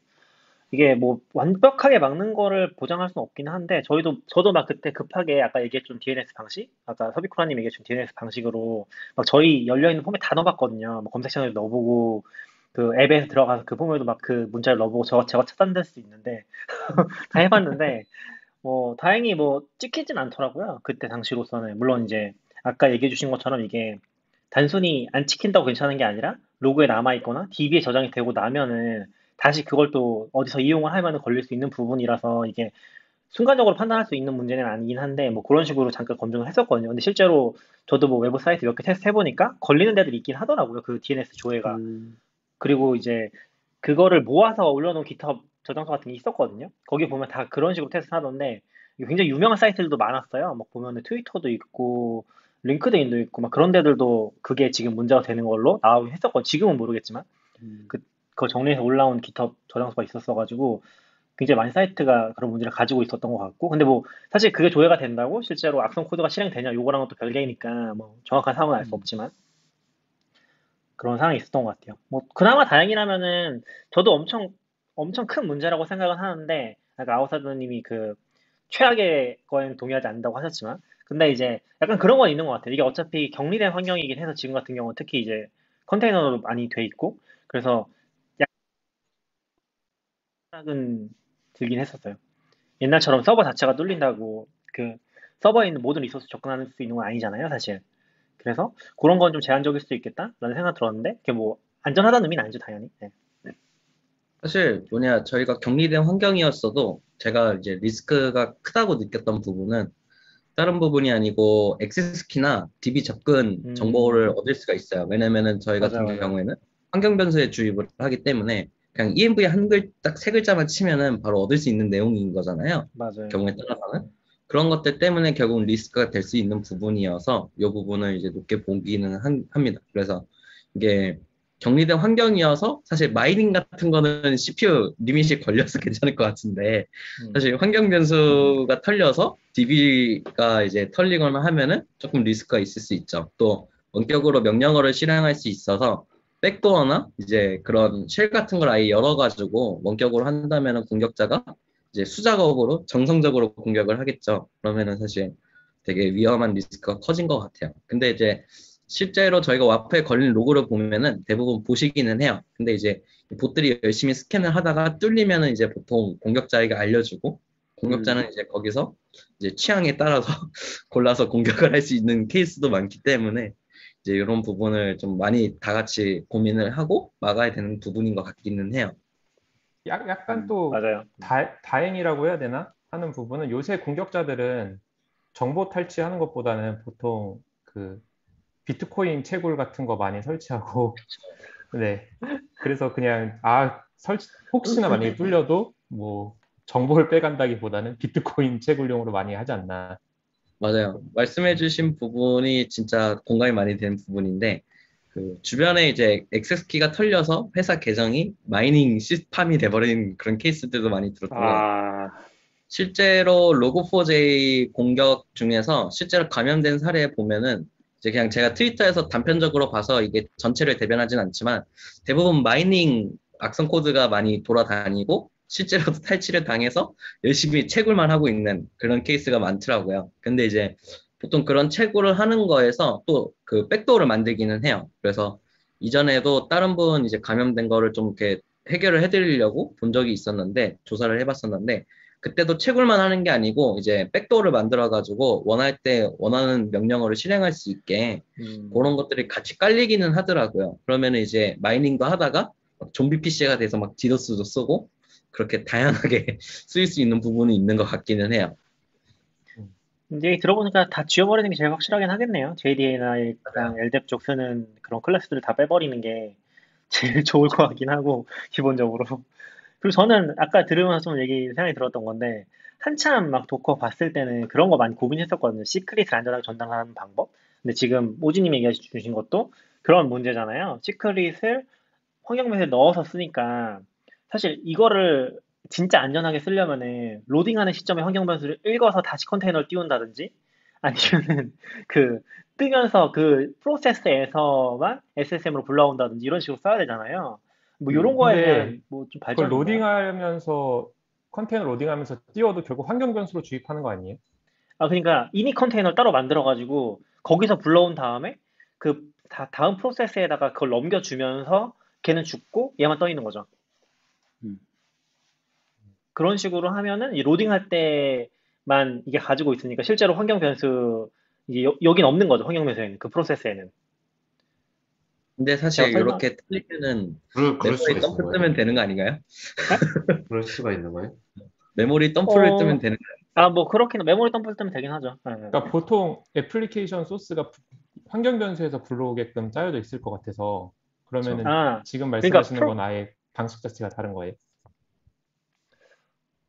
Speaker 3: 이게 뭐 완벽하게 막는 거를 보장할 수는 없긴 한데 저도 막 그때 급하게 아까 얘기했던 DNS 방식 아까 서비쿠라님 얘기했던 DNS 방식으로 막 저희 열려있는 폼에 다 넣어봤거든요. 뭐 검색창에 넣어보고 그 앱에 들어가서 그 폼에도 막 그 문자를 넣어보고 저거 차단될 수 있는데 다 해봤는데 다행히 뭐 찍히진 않더라고요. 그때 당시로서는. 물론 이제 아까 얘기해 주신 것처럼 이게 단순히 안 찍힌다고 괜찮은 게 아니라 로그에 남아있거나 DB에 저장이 되고 나면은 다시 그걸 또 어디서 이용을 하면 걸릴 수 있는 부분이라서 이게 순간적으로 판단할 수 있는 문제는 아니긴 한데 뭐 그런 식으로 잠깐 검증을 했었거든요. 근데 실제로 저도 뭐 외부 사이트 몇 개 테스트 해보니까 걸리는 데들이 있긴 하더라고요. 그 DNS 조회가. 그리고 이제 그거를 모아서 올려놓은 GitHub 저장소 같은 게 있었거든요. 거기 보면 다 그런 식으로 테스트 하던데 이게 굉장히 유명한 사이트들도 많았어요. 막 보면은 트위터도 있고 링크드인도 있고 막 그런 데들도 그게 지금 문제가 되는 걸로 나오긴 했었거든요. 지금은 모르겠지만 그거 정리해서 올라온 GitHub 저장소가 있었어가지고 굉장히 많은 사이트가 그런 문제를 가지고 있었던 것 같고 근데 뭐 사실 그게 조회가 된다고 실제로 악성 코드가 실행되냐 요거랑은 또 별개니까 뭐 정확한 상황은 알 수 없지만 그런 상황이 있었던 것 같아요. 뭐 그나마 다행이라면은 저도 엄청 큰 문제라고 생각은 하는데 아까 아웃사이더님이 그 최악의 거에는 동의하지 않는다고 하셨지만 근데 이제 약간 그런 건 있는 것 같아요. 이게 어차피 격리된 환경이긴 해서 지금 같은 경우는 특히 이제 컨테이너로 많이 돼 있고 그래서 약간 들긴 했었어요. 옛날처럼 서버 자체가 뚫린다고 그 서버에 있는 모든 리소스 접근할 수 있는 건 아니잖아요, 사실. 그래서 그런 건 좀 제한적일 수도 있겠다라는 생각 들었는데 그게 뭐 안전하다는 의미는 아니죠, 당연히. 네.
Speaker 6: 사실 저희가 격리된 환경이었어도 제가 이제 리스크가 크다고 느꼈던 부분은 다른 부분이 아니고 액세스 키나 DB 접근 정보를 얻을 수가 있어요. 왜냐면은 저희 같은
Speaker 3: 맞아요.
Speaker 6: 경우에는 환경 변수에 주입을 하기 때문에 그냥 ENV 딱 세 글자만 치면은 바로 얻을 수 있는 내용인 거잖아요.
Speaker 3: 맞아요.
Speaker 6: 경우에 따라서는 그런 것들 때문에 결국 리스크가 될 수 있는 부분이어서 이 부분을 이제 높게 보기는 합니다. 그래서 이게 격리된 환경이어서 사실 마이닝 같은 거는 CPU 리밋이 걸려서 괜찮을 것 같은데 사실 환경 변수가 털려서 DB가 이제 털리거나 하면은 조금 리스크가 있을 수 있죠. 또 원격으로 명령어를 실행할 수 있어서 백도어나 이제 그런 쉘 같은 걸 아예 열어가지고 원격으로 한다면은 공격자가 이제 수작업으로 정성적으로 공격을 하겠죠. 그러면은 사실 되게 위험한 리스크가 커진 것 같아요. 근데 이제 실제로 저희가 와프에 걸린 로고를 보면은 대부분 보시기는 해요. 근데 이제 봇들이 열심히 스캔을 하다가 뚫리면은 이제 보통 공격자에게 알려주고 공격자는 이제 거기서 이제 취향에 따라서 골라서 공격을 할 수 있는 케이스도 많기 때문에 이제 이런 부분을 좀 많이 다 같이 고민을 하고 막아야 되는 부분인 것 같기는 해요.
Speaker 4: 약간 또
Speaker 3: 맞아요.
Speaker 4: 다행이라고 해야 되나 하는 부분은 요새 공격자들은 정보 탈취하는 것보다는 보통 그 비트코인 채굴 같은 거 많이 설치하고 네. 그래서 그냥 혹시나 만약에 뚫려도 뭐 정보를 빼간다기보다는 비트코인 채굴용으로 많이 하지 않나.
Speaker 6: 맞아요. 말씀해주신 부분이 진짜 공감이 많이 되는 부분인데, 그 주변에 이제 액세스 키가 털려서 회사 계정이 마이닝 시스팜이 돼버린 그런 케이스들도 많이 들었던 것 같아요. 실제로 로그4j 공격 중에서 실제로 감염된 사례 보면은 이제 그냥 제가 트위터에서 단편적으로 봐서 이게 전체를 대변하진 않지만 대부분 마이닝 악성 코드가 많이 돌아다니고 실제로도 탈취를 당해서 열심히 채굴만 하고 있는 그런 케이스가 많더라고요. 근데 이제 보통 그런 채굴을 하는 거에서 또 그 백도어를 만들기는 해요. 그래서 이전에도 다른 분 이제 감염된 거를 좀 이렇게 해결을 해드리려고 본 적이 있었는데 조사를 해봤었는데 그때도 채굴만 하는 게 아니고 이제 백도어를 만들어가지고 원할 때 원하는 명령어를 실행할 수 있게 그런 것들이 같이 깔리기는 하더라고요. 그러면은 이제 마이닝도 하다가 막 좀비 PC가 돼서 막 디도스도 쓰고 그렇게 다양하게 쓰일 수 있는 부분이 있는 것 같기는 해요.
Speaker 3: 이제 들어보니까 다 지워버리는 게 제일 확실하긴 하겠네요. JDA나 그냥 LDAP 쪽 쓰는 그런 클래스들을 다 빼버리는 게 제일 좋을 것 같긴 하고 기본적으로. 그리고 저는 아까 들으면서 좀 생각이 들었던 건데 한참 막 도커 봤을 때는 그런 거 많이 고민했었거든요. 시크릿을 안전하게 전달하는 방법. 근데 지금 오지님 얘기해 주신 것도 그런 문제잖아요. 시크릿을 환경면에 넣어서 쓰니까 사실 이거를 진짜 안전하게 쓰려면은 로딩하는 시점에 환경 변수를 읽어서 다시 컨테이너를 띄운다든지 아니면은 그 뜨면서 그 프로세스에서만 SSM으로 불러온다든지 이런 식으로 써야 되잖아요. 뭐 이런 거에
Speaker 4: 근데
Speaker 3: 대한 뭐 좀
Speaker 4: 그걸
Speaker 3: 발전이 있나요?
Speaker 4: 컨테이너 로딩하면서 띄워도 결국 환경 변수로 주입하는 거 아니에요?
Speaker 3: 그러니까 이니 컨테이너를 따로 만들어가지고 거기서 불러온 다음에 그 다음 프로세스에다가 그걸 넘겨주면서 걔는 죽고 얘만 떠 있는 거죠.
Speaker 2: 음.
Speaker 3: 그런 식으로 하면은 이 로딩할 때만 이게 가지고 있으니까 실제로 환경 변수 이게 여긴 없는 거죠. 환경 변수에는 그 프로세스에는.
Speaker 6: 근데 사실
Speaker 3: 제가 설마
Speaker 6: 이렇게 틀리면은
Speaker 5: 그럴 수가
Speaker 6: 메모리
Speaker 5: 있는
Speaker 6: 덤프
Speaker 5: 거예요.
Speaker 6: 뜨면 되는 거 아닌가요?
Speaker 5: 그럴 수가 있는 거예요.
Speaker 6: 메모리 덤프를 뜨면 되는
Speaker 3: 뭐 그렇게는 메모리 덤프 뜨면 되긴 하죠. 네.
Speaker 4: 그러니까 보통 애플리케이션 소스가 환경 변수에서 불러오게끔 짜여져 있을 것 같아서 그러면은 지금
Speaker 3: 그러니까
Speaker 4: 말씀하시는 건 아예 방식 자체가 다른 거예요.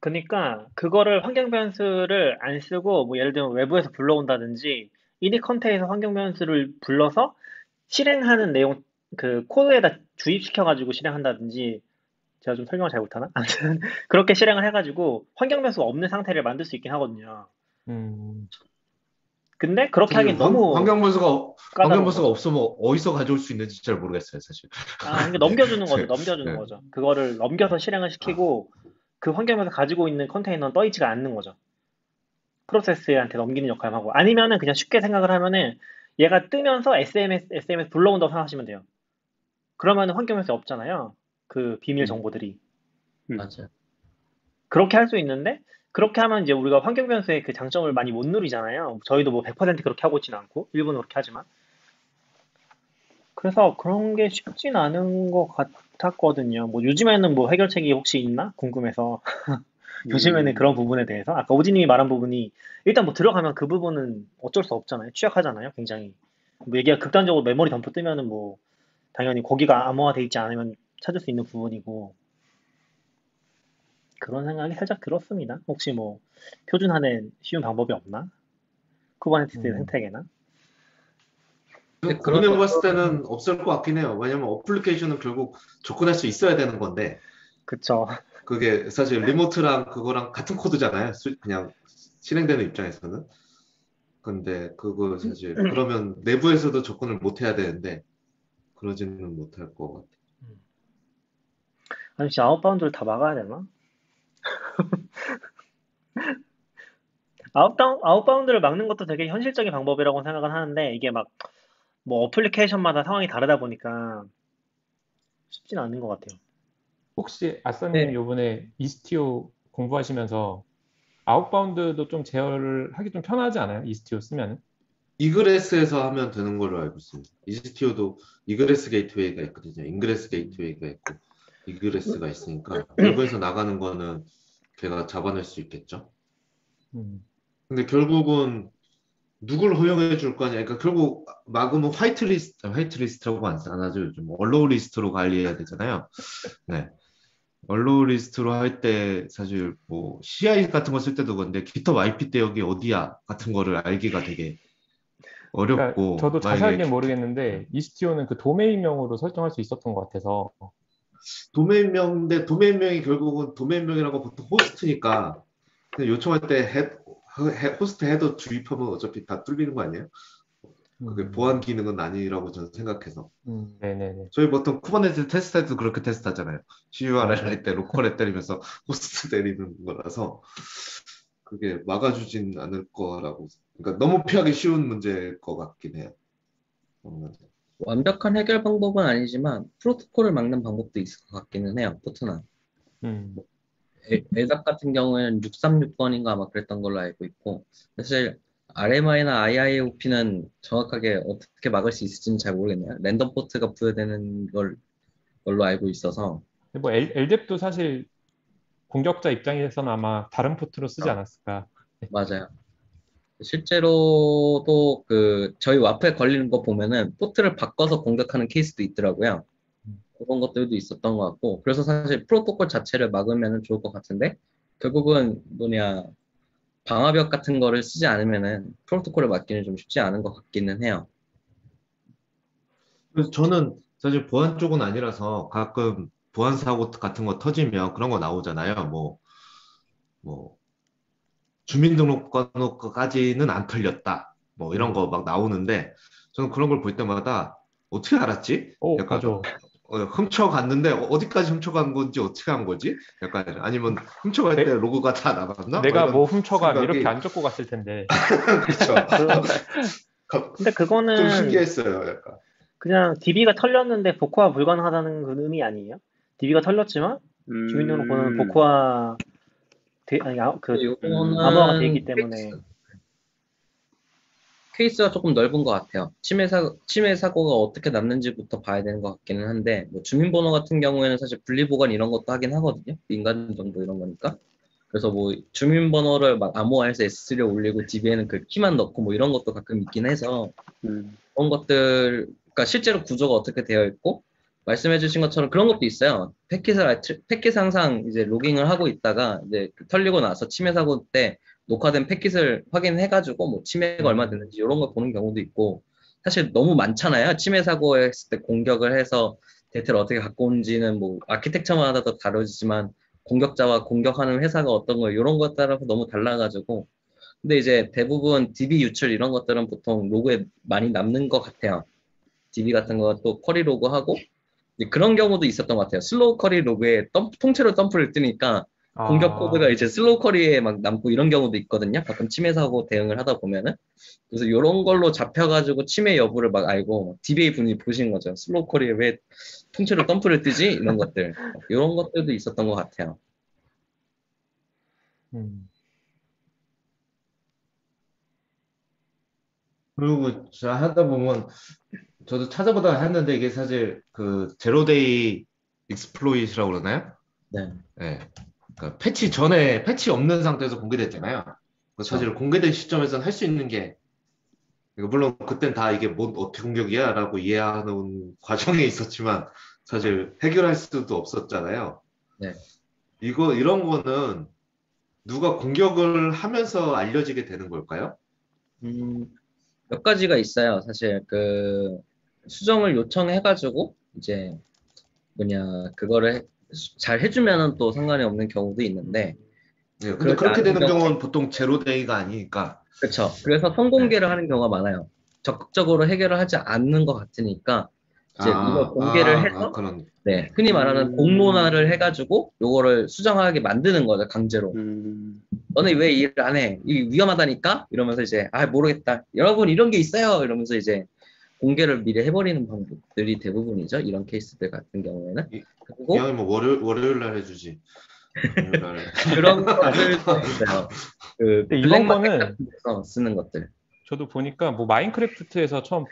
Speaker 3: 그러니까 그거를 환경 변수를 안 쓰고 뭐 예를 들면 외부에서 불러온다든지 이니 컨테이너에서 환경 변수를 불러서 실행하는 내용 그 코드에다 주입시켜가지고 실행한다든지 제가 좀 설명을 잘 못하나? 아무튼 그렇게 실행을 해가지고 환경 변수가 없는 상태를 만들 수 있긴 하거든요. 근데 그렇게 하긴 너무
Speaker 5: 환경 변수가
Speaker 3: 까다로운 거죠.
Speaker 5: 없으면 어디서 가져올 수 있는지 잘 모르겠어요, 사실.
Speaker 3: 그러니까 넘겨주는 거죠. 그거를 넘겨서 실행을 시키고 그 환경 변수 가지고 있는 컨테이너는 떠 있지가 않는 거죠. 프로세스한테 넘기는 역할을 하고 아니면은 그냥 쉽게 생각을 하면은 얘가 뜨면서 SMS 불러온다고 생각하시면 돼요. 그러면은 환경 변수 없잖아요. 그 비밀 정보들이.
Speaker 6: 맞아요.
Speaker 3: 그렇게 할 수 있는데 그렇게 하면 이제 우리가 환경 변수의 그 장점을 많이 못 누리잖아요. 저희도 뭐 100% 그렇게 하고 있지는 않고 일부는 그렇게 하지만. 그래서 그런 게 쉽진 않은 것 같았거든요. 뭐 요즘에는 뭐 해결책이 혹시 있나 궁금해서 요즘에는 그런 부분에 대해서 아까 오지님이 말한 부분이 일단 뭐 들어가면 그 부분은 어쩔 수 없잖아요. 취약하잖아요. 굉장히 뭐 얘기가 극단적으로 메모리 덤프 뜨면은 뭐 당연히 거기가 암호화돼 있지 않으면 찾을 수 있는 부분이고 그런 생각이 살짝 들었습니다. 혹시 뭐 표준화된 쉬운 방법이 없나? 쿠버네티스 생태계나?
Speaker 5: 고민해 봤을 때는 없을 것 같긴 해요. 왜냐면 어플리케이션은 결국 접근할 수 있어야 되는 건데.
Speaker 3: 그쵸.
Speaker 5: 그게 사실 리모트랑 그거랑 같은 코드잖아요. 그냥 실행되는 입장에서는. 근데 그거 사실 그러면 내부에서도 접근을 못 해야 되는데 그러지는 못할 것 같아요.
Speaker 3: 아니 진짜 아웃바운드를 다 막아야 되나? 아웃바운드를 막는 것도 되게 현실적인 방법이라고 생각은 하는데 이게 막 뭐 어플리케이션마다 상황이 다르다 보니까 쉽진 않은 것 같아요.
Speaker 4: 혹시 아싸님 요번에 이스티오 공부하시면서 아웃바운드도 좀 제어를 하기 좀 편하지 않아요? 이스티오 쓰면은?
Speaker 5: 이그레스에서 하면 되는 걸로 알고 있습니다. 이스티오도 이그레스 게이트웨이가 있거든요. 인그레스 게이트웨이가 있고 이그레스가 있으니까 외부에서 나가는 거는 걔가 잡아낼 수 있겠죠. 근데 결국은 누굴 허용해 줄 거냐. 그러니까 결국 막으면 화이트리스트라고 안 하죠. 요즘 얼로우 리스트로 관리해야 되잖아요. 네. 얼로우 리스트로 할 때 사실 뭐 CI 같은 거 쓸 때도 그런데 GitHub IP 대역이 어디야 같은 거를 알기가 되게 어렵고.
Speaker 4: 그러니까 저도 자세하게 모르겠는데 이스티오는 그 도메인명으로 설정할 수 있었던 것 같아서.
Speaker 5: 도메인명인데 도메인명이 결국은 도메인명이라고 보통 호스트니까 그냥 요청할 때 호스트 헤더 주입하면 어차피 다 뚫리는 거 아니에요? 그게 보안 기능은 아니라고 저는 생각해서.
Speaker 4: 네네네.
Speaker 5: 저희 보통 쿠버네티스 테스트할 때도 그렇게 테스트하잖아요. CURL 할 때 로컬에 때리면서 호스트 때리는 거라서 그게 막아주진 않을 거라고. 그러니까 너무 피하기 쉬운 문제일 것 같긴 해요.
Speaker 6: 완벽한 해결 방법은 아니지만 프로토콜을 막는 방법도 있을 것 같기는 해요. 포트나. LDAP 같은 경우에는 636번인가 아마 그랬던 걸로 알고 있고 사실 RMI나 IIOP는 정확하게 어떻게 막을 수 있을지는 잘 모르겠네요. 랜덤 포트가 부여되는 걸로 알고 있어서.
Speaker 4: 뭐 LDAP도 사실 공격자 입장에서는 아마 다른 포트로 쓰지 않았을까.
Speaker 6: 맞아요. 실제로도 저희 와플에 걸리는 거 보면은 포트를 바꿔서 공격하는 케이스도 있더라고요. 그런 것들도 있었던 것 같고 그래서 사실 프로토콜 자체를 막으면 좋을 것 같은데 결국은 방화벽 같은 거를 쓰지 않으면은 프로토콜을 막기는 좀 쉽지 않은 것 같기는 해요.
Speaker 5: 그래서 저는 사실 보안 쪽은 아니라서 가끔 보안 사고 같은 거 터지면 그런 거 나오잖아요. 뭐 주민등록번호까지는 안 털렸다. 뭐 이런 거 막 나오는데 저는 그런 걸 볼 때마다 어떻게 알았지? 약간 훔쳐갔는데 어디까지 훔쳐간 건지 어떻게 한 거지? 약간 아니면 훔쳐갈 때 로그가 다 나갔나?
Speaker 4: 내가 뭐 훔쳐간 이렇게 안 적고 갔을 텐데.
Speaker 5: 그렇죠.
Speaker 3: 근데 그거는
Speaker 5: 좀 신기했어요. 약간.
Speaker 3: 그냥 DB가 털렸는데 복구가 불가능하다는 그 의미 아니에요? DB가 털렸지만 주민등록번호는 복구가 암호화가 돼 있기 때문에
Speaker 6: 케이스가 조금 넓은 것 같아요. 치매 사고가 어떻게 났는지부터 봐야 되는 것 같기는 한데, 뭐 주민번호 같은 경우에는 사실 분리보관 이런 것도 하긴 하거든요. 민간 정보 이런 거니까. 그래서 뭐 주민번호를 막 암호화해서 S3에 올리고 DB에는 그 키만 넣고 뭐 이런 것도 가끔 있긴 해서 그런 것들, 그러니까 실제로 구조가 어떻게 되어 있고 말씀해주신 것처럼 그런 것도 있어요. 패킷 항상 이제 로깅을 하고 있다가 이제 털리고 나서 치매 사고 때 녹화된 패킷을 확인해가지고 뭐 치매가 얼마 됐는지 이런 걸 보는 경우도 있고, 사실 너무 많잖아요. 치매 사고에 했을 때 공격을 해서 데이터를 어떻게 갖고 온지는 뭐 아키텍처마다도 다르지만 공격자와 공격하는 회사가 어떤 거 이런 것에 따라서 너무 달라가지고, 근데 이제 대부분 DB 유출 이런 것들은 보통 로그에 많이 남는 것 같아요. DB 같은 거 또 쿼리 로그하고 그런 경우도 있었던 것 같아요. 슬로우 쿼리 로그에 통째로 덤프를 뜨니까 공격 코드가 이제 슬로우 쿼리에 막 남고 이런 경우도 있거든요. 가끔 치매 사고 대응을 하다 보면은. 그래서 이런 걸로 잡혀가지고 치매 여부를 막 알고 DBA 분이 보신 거죠. 슬로우 쿼리에 왜 통째로 덤프를 뜨지? 이런 것들. 이런 것들도 있었던 것 같아요.
Speaker 5: 그리고 자 하다 보면 저도 찾아보다가 했는데 이게 사실 그 제로데이 익스플로잇이라고 그러나요?
Speaker 6: 네.
Speaker 5: 네. 그러니까 패치 전에 패치 없는 상태에서 공개됐잖아요. 사실 공개된 시점에서는 할 수 있는 게, 물론 그땐 다 이게 뭐 어떻게 공격이야라고 이해하는 과정에 있었지만 사실 해결할 수도 없었잖아요.
Speaker 6: 네.
Speaker 5: 이런 거는 누가 공격을 하면서 알려지게 되는 걸까요?
Speaker 6: 몇 가지가 있어요. 사실 그 수정을 요청해가지고 이제 그거를 잘 해주면은 또 상관이 없는 경우도 있는데.
Speaker 5: 네, 근데 그렇게 되는 경우는 보통 제로데이가 아니니까.
Speaker 6: 그렇죠. 그래서 선공개를 하는 경우가 많아요. 적극적으로 해결을 하지 않는 것 같으니까 이제 이걸 공개를 해서 네, 흔히 말하는 공론화를 해가지고 요거를 수정하게 만드는 거죠, 강제로. 너는 왜 일을 안 해? 이게 위험하다니까? 이러면서 이제 모르겠다. 여러분 이런 게 있어요. 이러면서 이제 공개를 미리 해버리는 방법들이 대부분이죠. 이런 케이스들 같은 경우에는.
Speaker 5: 그리고 이 뭐 월요일 날 해주지.
Speaker 6: 그런 것들도 있어요.
Speaker 4: 이런 거는
Speaker 6: 쓰는 것들.
Speaker 4: 저도 보니까 뭐 마인크래프트에서 처음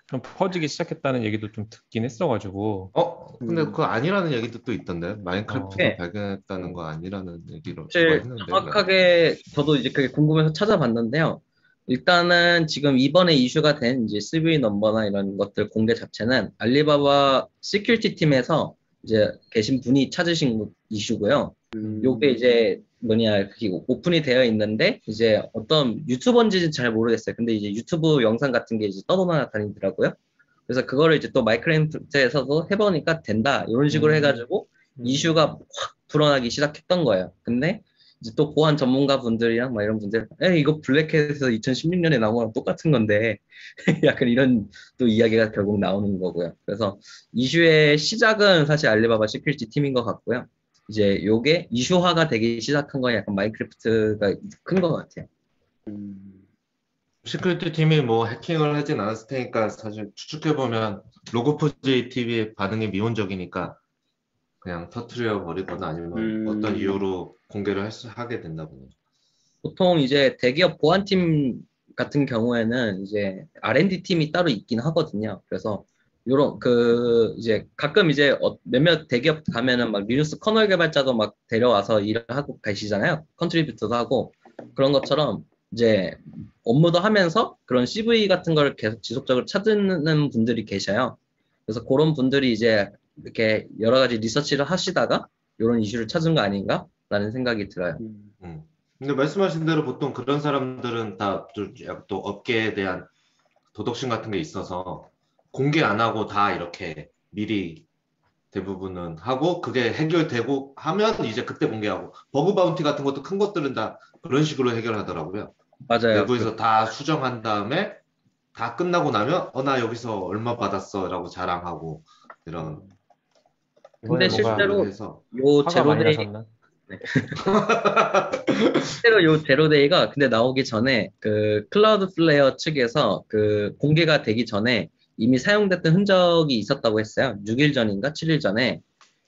Speaker 4: 좀 퍼지기 시작했다는 얘기도 좀 듣긴 했어가지고.
Speaker 5: 근데 그거 아니라는 얘기도 또 있던데. 마인크래프트를 발견했다는 거 아니라는 얘기로
Speaker 6: 했는데. 정확하게 저도 이제 그게 궁금해서 찾아봤는데요. 일단은 지금 이번에 이슈가 된 이제 CV 넘버나 이런 것들 공개 자체는 알리바바 시큐리티 팀에서 이제 계신 분이 찾으신 이슈고요. 요게 이제 그게 오픈이 되어 있는데 이제 어떤 유튜버인지는 잘 모르겠어요. 근데 이제 유튜브 영상 같은 게 이제 떠돌아다니더라고요. 그래서 그거를 이제 또 마이크래프트에서도 해보니까 된다 이런 식으로 해가지고 이슈가 확 불어나기 시작했던 거예요. 근데 이제 또 보안 전문가 분들이랑 막 이런 분들, 이거 블랙햇에서 2016년에 나온 거랑 똑같은 건데 약간 이런 또 이야기가 결국 나오는 거고요. 그래서 이슈의 시작은 사실 알리바바 시큐리티 팀인 것 같고요. 이제 요게 이슈화가 되기 시작한 건 약간 마인크래프트가 큰 것 같아요.
Speaker 5: 시큐리티 팀이 뭐 해킹을 하진 않았을 테니까 사실 추측해보면 로그포지 TV의 반응이 미온적이니까 그냥 터트려 버리거나 아니면 어떤 이유로 공개를 하게 된다 보네.
Speaker 6: 보통 이제 대기업 보안팀 같은 경우에는 이제 R&D 팀이 따로 있긴 하거든요. 그래서 요런 이제 가끔 이제 몇몇 대기업 가면은 막 리눅스 커널 개발자도 막 데려와서 일을 하고 가시잖아요. 컨트리뷰터도 하고 그런 것처럼 이제 업무도 하면서 그런 CV 같은 걸 계속 지속적으로 찾는 분들이 계셔요. 그래서 그런 분들이 이제 이렇게 여러 가지 리서치를 하시다가 이런 이슈를 찾은 거 아닌가라는 생각이 들어요.
Speaker 5: 근데 말씀하신 대로 보통 그런 사람들은 다 또 업계에 대한 도덕심 같은 게 있어서 공개 안 하고 다 이렇게 미리 대부분은 하고 그게 해결되고 하면 이제 그때 공개하고 버그 바운티 같은 것도 큰 것들은 다 그런 식으로 해결하더라고요.
Speaker 6: 맞아요.
Speaker 5: 내부에서 다 수정한 다음에 다 끝나고 나면 나 여기서 얼마 받았어 라고 자랑하고 이런.
Speaker 6: 근데 실제로 요 제로데이가 근데 나오기 전에 그 클라우드 플레이어 측에서 그 공개가 되기 전에 이미 사용됐던 흔적이 있었다고 했어요. 6일 전인가 7일 전에.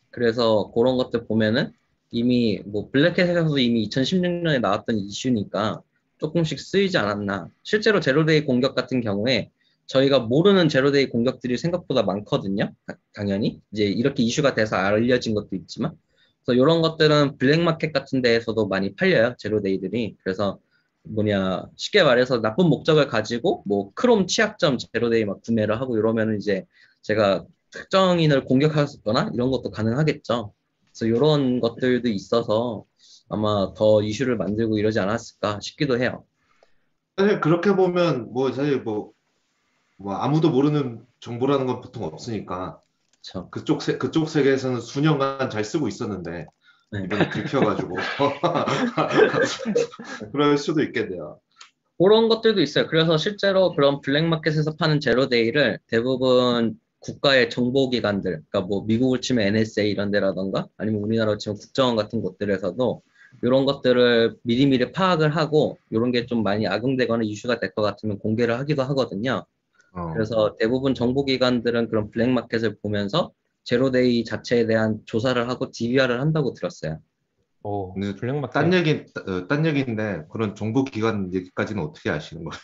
Speaker 6: 그래서 그런 것들 보면은 이미 뭐 블랙햇에서도 이미 2016년에 나왔던 이슈니까 조금씩 쓰이지 않았나. 실제로 제로데이 공격 같은 경우에 저희가 모르는 제로데이 공격들이 생각보다 많거든요. 당연히 이제 이렇게 이슈가 돼서 알려진 것도 있지만, 그래서 이런 것들은 블랙마켓 같은 데에서도 많이 팔려요. 제로데이들이. 그래서 뭐냐, 쉽게 말해서 나쁜 목적을 가지고 뭐 크롬 취약점 제로데이 막 구매를 하고 이러면은 이제 제가 특정인을 공격하거나 이런 것도 가능하겠죠. 그래서 이런 것들도 있어서 아마 더 이슈를 만들고 이러지 않았을까 싶기도 해요.
Speaker 5: 사실 그렇게 보면 뭐 사실 뭐 아무도 모르는 정보라는 건 보통 없으니까
Speaker 6: 그렇죠.
Speaker 5: 그쪽 세계에서는 수년간 잘 쓰고 있었는데
Speaker 6: 네.
Speaker 5: 이번에 들켜가지고 그럴 수도 있겠네요.
Speaker 6: 그런 것들도 있어요. 그래서 실제로 그런 블랙마켓에서 파는 제로데이를 대부분 국가의 정보기관들, 그러니까 뭐 미국을 치면 NSA 이런 데라던가 아니면 우리나라로 치면 국정원 같은 곳들에서도 이런 것들을 미리미리 파악을 하고 이런 게 좀 많이 악용되거나 이슈가 될 것 같으면 공개를 하기도 하거든요. 그래서 대부분 정보기관들은 그런 블랙마켓을 보면서 제로데이 자체에 대한 조사를 하고 DVR을 한다고 들었어요.
Speaker 4: 오,
Speaker 5: 근데
Speaker 4: 블랙마켓.
Speaker 5: 딴 얘기인데 그런 정보기관 얘기까지는 어떻게 아시는 거예요?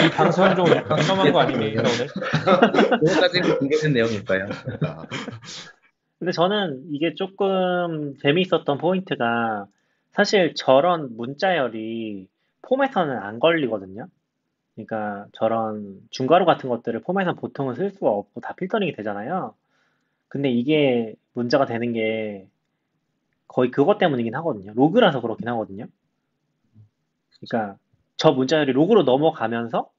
Speaker 4: 이 방송 좀 위험한 거 아닙니까, 오늘?
Speaker 6: 그것까지는 공개된 내용일까요?
Speaker 3: 근데 저는 이게 조금 재미있었던 포인트가 사실 저런 문자열이 폼에서는 안 걸리거든요. 그러니까 저런 중괄호 같은 것들을 폼에서 보통은 쓸 수가 없고 다 필터링이 되잖아요. 근데 이게 문제가 되는 게 거의 그것 때문이긴 하거든요. 로그라서 그렇긴 하거든요. 그러니까 저 문자열이 로그로 넘어가면서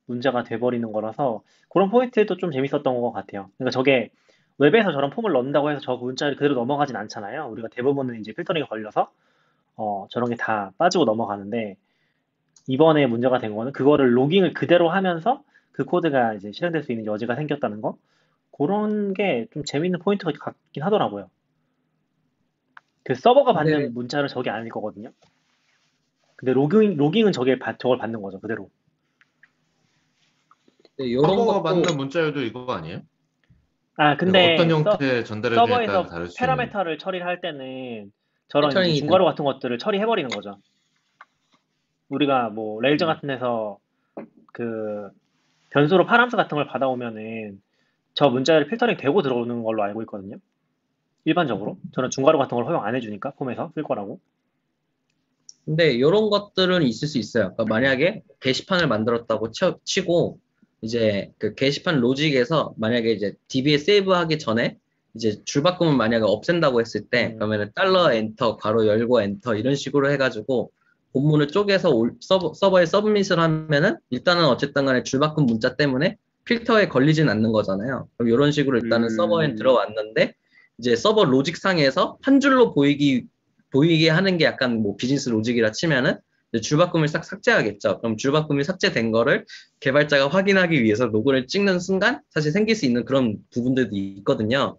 Speaker 3: 문제가 돼버리는 거라서 그런 포인트도 좀 재밌었던 것 같아요. 그러니까 저게 웹에서 저런 폼을 넣는다고 해서 저 문자열이 그대로 넘어가진 않잖아요. 우리가 대부분은 이제 필터링이 걸려서 저런 게 다 빠지고 넘어가는데 이번에 문제가 된 거는 그거를 로깅을 그대로 하면서 그 코드가 이제 실행될 수 있는 여지가 생겼다는 거. 그런 게 좀 재밌는 포인트가 같긴 하더라고요. 그 서버가
Speaker 6: 근데
Speaker 3: 받는 문자를 저게 아닐 거거든요. 근데 로깅은 저걸 받는 거죠, 그대로.
Speaker 6: 이런
Speaker 5: 서버가
Speaker 6: 것도
Speaker 5: 받는 문자열도 이거 아니에요?
Speaker 3: 아,
Speaker 5: 그러니까
Speaker 3: 근데
Speaker 5: 어떤 형태의 전달에 따라
Speaker 3: 서버에서
Speaker 5: 다를 수 있는.
Speaker 3: 파라메터를 처리를 할 때는 저런 이제
Speaker 6: 필터링이
Speaker 3: 중괄호 같은 것들을 처리해버리는 거죠. 우리가 뭐 레일전 같은 데서 그 변수로 파람수 같은 걸 받아오면은 저 문자열이 필터링 되고 들어오는 걸로 알고 있거든요. 일반적으로. 저는 중괄호 같은 걸 허용 안 해주니까 폼에서 쓸 거라고.
Speaker 6: 근데 이런 것들은 있을 수 있어요. 그러니까 만약에 게시판을 만들었다고 치고 이제 그 게시판 로직에서 만약에 이제 DB에 세이브하기 전에 이제 줄바꿈을 만약에 없앤다고 했을 때 그러면은 달러 엔터 괄호 열고 엔터 이런 식으로 해가지고 본문을 쪼개서 서버에 서브밋을 하면은 일단은 어쨌든 간에 줄바꿈 문자 때문에 필터에 걸리진 않는 거잖아요. 그럼 이런 식으로 일단은 서버에 들어왔는데 이제 서버 로직 상에서 한 줄로 보이게 하는 게 약간 뭐 비즈니스 로직이라 치면은 이제 줄바꿈을 싹 삭제하겠죠. 그럼 줄바꿈이 삭제된 거를 개발자가 확인하기 위해서 로고를 찍는 순간 사실 생길 수 있는 그런 부분들도 있거든요.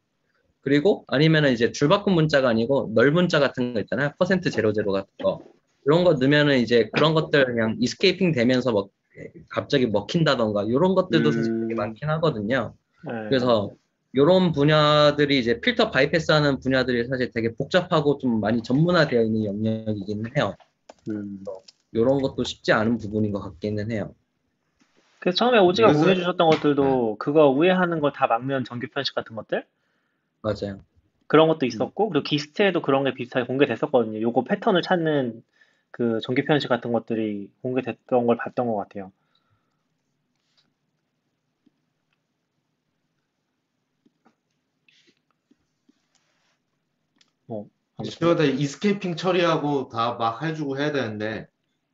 Speaker 6: 그리고 아니면은 이제 줄바꿈 문자가 아니고 널 문자 같은 거 있잖아요. 퍼센트 제로 같은 거. 이런 거 넣으면은 이제 그런 것들 그냥 이스케이핑 되면서 뭐 갑자기 먹힌다던가 이런 것들도 사실 되게 많긴 하거든요.
Speaker 3: 네.
Speaker 6: 그래서 이런 분야들이 이제 필터 바이패스 하는 분야들이 사실 되게 복잡하고 좀 많이 전문화되어 있는 영역이기는 해요. 이런 것도 쉽지 않은 부분인 것 같기는 해요.
Speaker 3: 그래서 처음에 오지가
Speaker 5: 그래서-
Speaker 3: 공유해 주셨던 것들도 그거 우회하는 거 다 막는 정규 편식 같은 것들?
Speaker 6: 맞아요.
Speaker 3: 그런 것도 있었고, 그리고 기스트에도 그런 게 비슷하게 공개됐었거든요. 요거 패턴을 찾는 그 정규 편식 같은 것들이 공개됐던 걸 봤던 것 같아요. 아무튼.
Speaker 5: 이슈마다 이스케이핑 처리하고 다 막 해주고 해야 되는데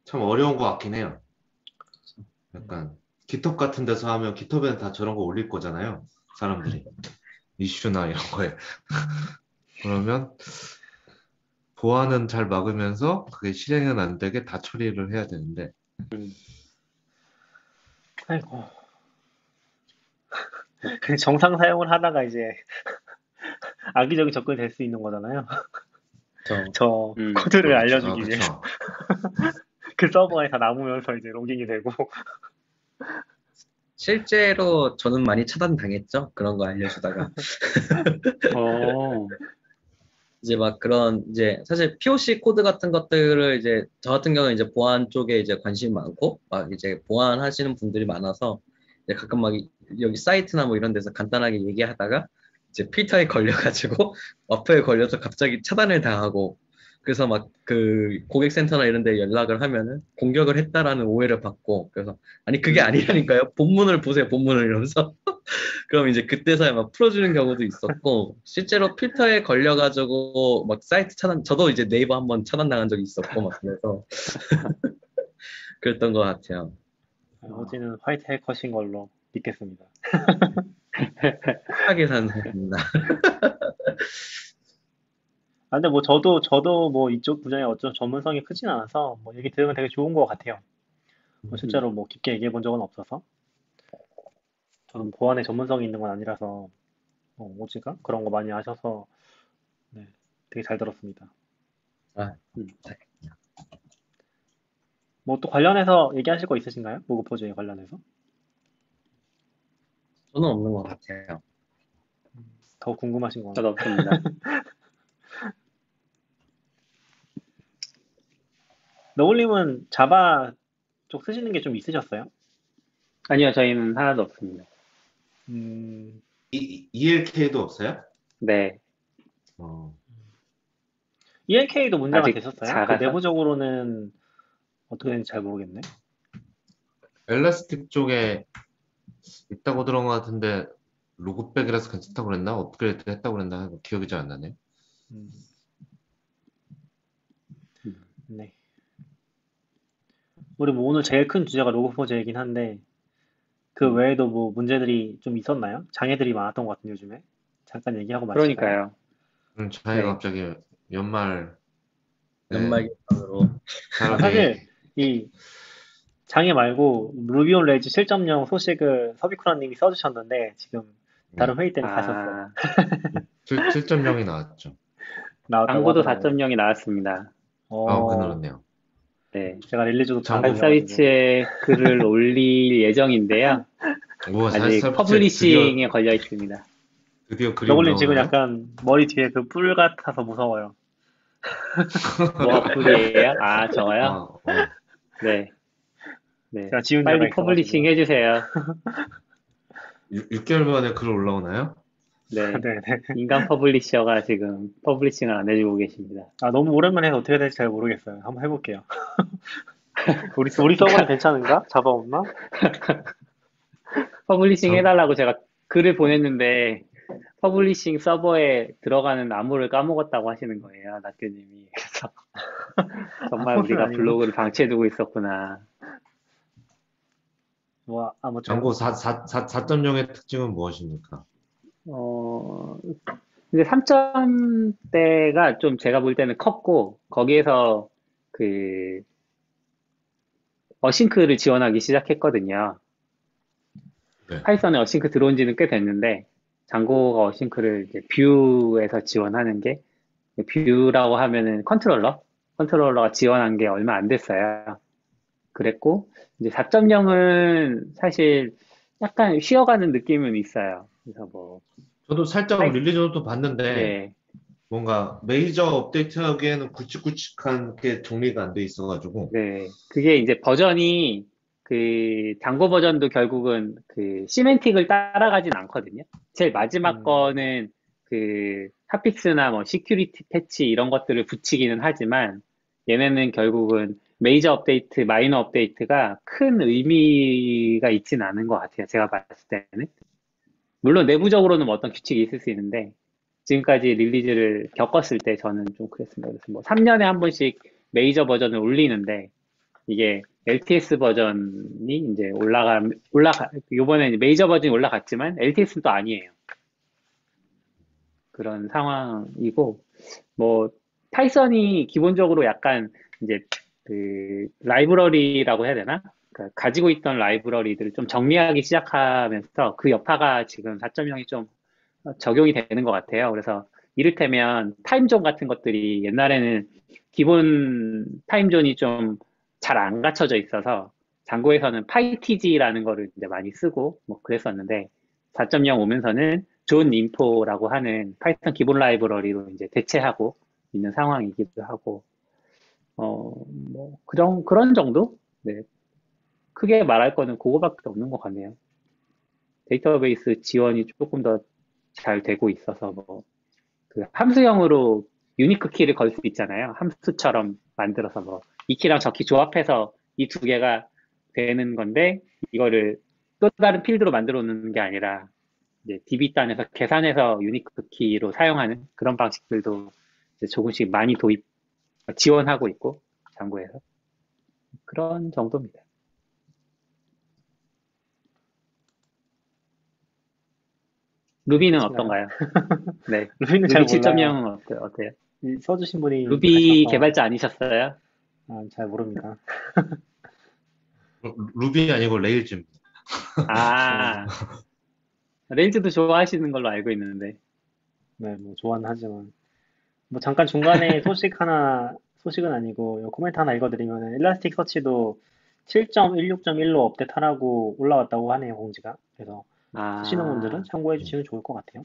Speaker 5: 참 어려운 것 같긴 해요. 약간 깃허브 같은 데서 하면 깃허브에는 다 저런 거 올릴 거잖아요. 사람들이 이슈나 이런 거에. 그러면 보안은 잘 막으면서 그게 실행은 안 되게 다 처리를 해야 되는데.
Speaker 3: 아이고. 그 정상 사용을 하다가 이제 악의적인 접근이 될 수 있는 거잖아요. 저 코드를 알려주기 위해
Speaker 5: 그쵸.
Speaker 3: 그 서버에 다 남으면서 이제 로깅이 되고.
Speaker 6: 실제로 저는 많이 차단당했죠. 그런 거 알려주다가.
Speaker 2: 어,
Speaker 6: 이제 막 그런, 이제 사실 POC 코드 같은 것들을 이제 저 같은 경우는 이제 보안 쪽에 이제 관심이 많고, 막 이제 보안 하시는 분들이 많아서, 이제 가끔 막 여기 사이트나 뭐 이런 데서 간단하게 얘기하다가, 이제 필터에 걸려가지고, 어플에 걸려서 갑자기 차단을 당하고, 그래서 막 그 고객센터나 이런 데 연락을 하면은 공격을 했다라는 오해를 받고, 그래서 아니 그게 아니라니까요. 본문을 보세요, 본문을 이러면서. 그럼 이제 그때서야 막 풀어주는 경우도 있었고, 실제로 필터에 걸려가지고 막 사이트 차단, 저도 이제 네이버 한번 차단당한 적이 있었고 막 그래서 그랬던 것 같아요.
Speaker 3: 호지는 화이트 해커신 걸로 믿겠습니다.
Speaker 6: 착하게 사는 사람입니다.
Speaker 3: 아, 근데 뭐 저도 뭐 이쪽 분야에 어쩜 전문성이 크진 않아서 뭐 얘기 들으면 되게 좋은 것 같아요. 뭐 실제로 뭐 깊게 얘기해 본 적은 없어서 저는 보안에 전문성이 있는 건 아니라서 오지가 그런 거 많이 아셔서 네, 되게 잘 들었습니다.
Speaker 6: 아,
Speaker 3: 뭐 또 관련해서 얘기하실 거 있으신가요? 무급호주에 관련해서?
Speaker 6: 저는 없는 것 같아요.
Speaker 3: 더 궁금하신 거
Speaker 2: 저도 없습니다.
Speaker 3: 너울님은 자바 쪽 쓰시는 게 좀 있으셨어요?
Speaker 2: 아니요, 저희는 하나도 없습니다.
Speaker 5: ELK도 없어요?
Speaker 2: 네,
Speaker 5: 어,
Speaker 3: ELK도 문제가
Speaker 2: 아직
Speaker 3: 됐었어요? 그
Speaker 2: 작아서.
Speaker 3: 내부적으로는 어떻게 되는지 잘 모르겠네.
Speaker 5: 엘라스틱 쪽에 있다고 들은 것 같은데 로그백이라서 괜찮다고 그랬나? 업그레이드 했다고 그랬나? 기억이 잘 안 나네.
Speaker 3: 음. 네. 우리 뭐 오늘 제일 큰 주제가 로그포즈이긴 한데 그 외에도 뭐 문제들이 좀 있었나요? 장애들이 많았던 것 같은데 요즘에 잠깐 얘기하고 마칠까요?
Speaker 2: 그러니까요.
Speaker 5: 자기가
Speaker 2: 네.
Speaker 5: 갑자기 연말
Speaker 6: 연말 개편으로
Speaker 5: 사람이
Speaker 3: 사실 이 장애 말고 루비 온 레이지 7.0 소식을 서비쿠라님이 써주셨는데 지금 다른 회의 때문에 가셨어요.
Speaker 5: 7.0이 나왔죠.
Speaker 3: 나왔다고
Speaker 2: 광고도
Speaker 3: 하더라고요.
Speaker 2: 4.0이 나왔습니다.
Speaker 5: 그렇네요.
Speaker 2: 네.
Speaker 3: 제가 릴리즈도 다
Speaker 5: 광고
Speaker 3: 올려가지고.
Speaker 2: 반사이트에 글을 올릴 예정인데요.
Speaker 5: 우와,
Speaker 2: 아직
Speaker 5: 드디어
Speaker 2: 퍼블리싱에 걸려 있습니다.
Speaker 5: 드디어 글이
Speaker 3: 너굴님 지금
Speaker 5: 올라오나요?
Speaker 3: 약간 머리 뒤에 그 뿔 같아서 무서워요.
Speaker 2: 뭐가 꿀이에요? 아, 저요? 네. 네.
Speaker 3: 제가 지운
Speaker 2: 빨리
Speaker 3: 데가
Speaker 2: 퍼블리싱
Speaker 3: 있어가지고.
Speaker 2: 해주세요.
Speaker 5: 6개월 만에 글 올라오나요?
Speaker 2: 네.
Speaker 3: 네네.
Speaker 2: 인간 퍼블리셔가 지금 퍼블리싱을 안 해주고 계십니다.
Speaker 3: 아, 너무 오랜만에 해서 어떻게 될지 잘 모르겠어요. 한번 해볼게요. 우리 서버는 괜찮은가? 자바 없나?
Speaker 2: 퍼블리싱 해달라고 제가 글을 보냈는데 퍼블리싱 서버에 들어가는 암호를 까먹었다고 하시는 거예요, 낙교님이. 그래서 정말
Speaker 3: 암호는
Speaker 2: 우리가
Speaker 3: 아니고.
Speaker 2: 블로그를 방치해두고 있었구나.
Speaker 3: 뭐, 아무튼.
Speaker 5: 장고 4.0의 특징은 무엇입니까?
Speaker 2: 근데 3점대가 좀 제가 볼 때는 컸고, 거기에서 그, 어싱크를 지원하기 시작했거든요.
Speaker 5: 네.
Speaker 2: 파이썬에 어싱크 들어온 지는 꽤 됐는데, 장고가 어싱크를 이제 뷰에서 지원하는 게, 뷰라고 하면은 컨트롤러가 지원한 게 얼마 안 됐어요. 그랬고, 이제 4.0은 사실 약간 쉬어가는 느낌은 있어요. 그래서 뭐,
Speaker 5: 저도 살짝 릴리즈도 봤는데
Speaker 2: 네.
Speaker 5: 뭔가 메이저 업데이트하기에는 굵직굵직한 게 정리가 안 돼 있어가지고
Speaker 2: 네, 그게 이제 버전이 그 장고 버전도 결국은 그 시멘틱을 따라가진 않거든요. 제일 마지막 거는 그 핫픽스나 뭐 시큐리티 패치 이런 것들을 붙이기는 하지만 얘네는 결국은 메이저 업데이트, 마이너 업데이트가 큰 의미가 있진 않은 것 같아요. 제가 봤을 때는. 물론 내부적으로는 뭐 어떤 규칙이 있을 수 있는데 지금까지 릴리즈를 겪었을 때 저는 좀 그랬습니다. 그래서 뭐 3년에 한 번씩 메이저 버전을 올리는데 이게 LTS 버전이 이제 요번에 메이저 버전이 올라갔지만 LTS는 또 아니에요. 그런 상황이고, 뭐, 파이썬이 기본적으로 약간 이제 그 라이브러리라고 해야 되나? 그러니까 가지고 있던 라이브러리들을 좀 정리하기 시작하면서 그 여파가 지금 4.0이 좀 적용이 되는 것 같아요. 그래서 이를테면 타임존 같은 것들이 옛날에는 기본 타임존이 좀 잘 안 갖춰져 있어서 장고에서는 파이티지라는 거를 이제 많이 쓰고 뭐 그랬었는데 4.0 오면서는 존 인포라고 하는 파이썬 기본 라이브러리로 이제 대체하고 있는 상황이기도 하고 뭐 그런 정도? 네. 크게 말할 거는 그거밖에 없는 것 같네요. 데이터베이스 지원이 조금 더 잘 되고 있어서 뭐 그 함수형으로 유니크 키를 걸 수 있잖아요. 함수처럼 만들어서 뭐 이 키랑 저 키 조합해서 이 두 개가 되는 건데 이거를 또 다른 필드로 만들어 놓는 게 아니라 이제 DB 단에서 계산해서 유니크 키로 사용하는 그런 방식들도 이제 조금씩 많이 지원하고 있고 장고에서 그런 정도입니다. 루비는 어떤가요? 네.
Speaker 3: 루비는 잘
Speaker 2: 루비
Speaker 3: 몰라요.
Speaker 2: 7.0은 어때요?
Speaker 3: 써주신 분이
Speaker 2: 루비
Speaker 3: 하셔서
Speaker 2: 개발자 아니셨어요?
Speaker 3: 잘 모릅니다.
Speaker 5: 루비 아니고 레일즈.
Speaker 2: 아, 레일즈도 좋아하시는 걸로 알고 있는데.
Speaker 3: 네, 뭐 좋아는 하지만 뭐 잠깐 중간에 소식은 아니고 요 코멘트 하나 읽어드리면 일라스틱 서치도 7.16.1로 업데이트하라고 올라왔다고 하네요, 공지가. 그래서 쓰시는 분들은 참고해 주시면 좋을 것 같아요.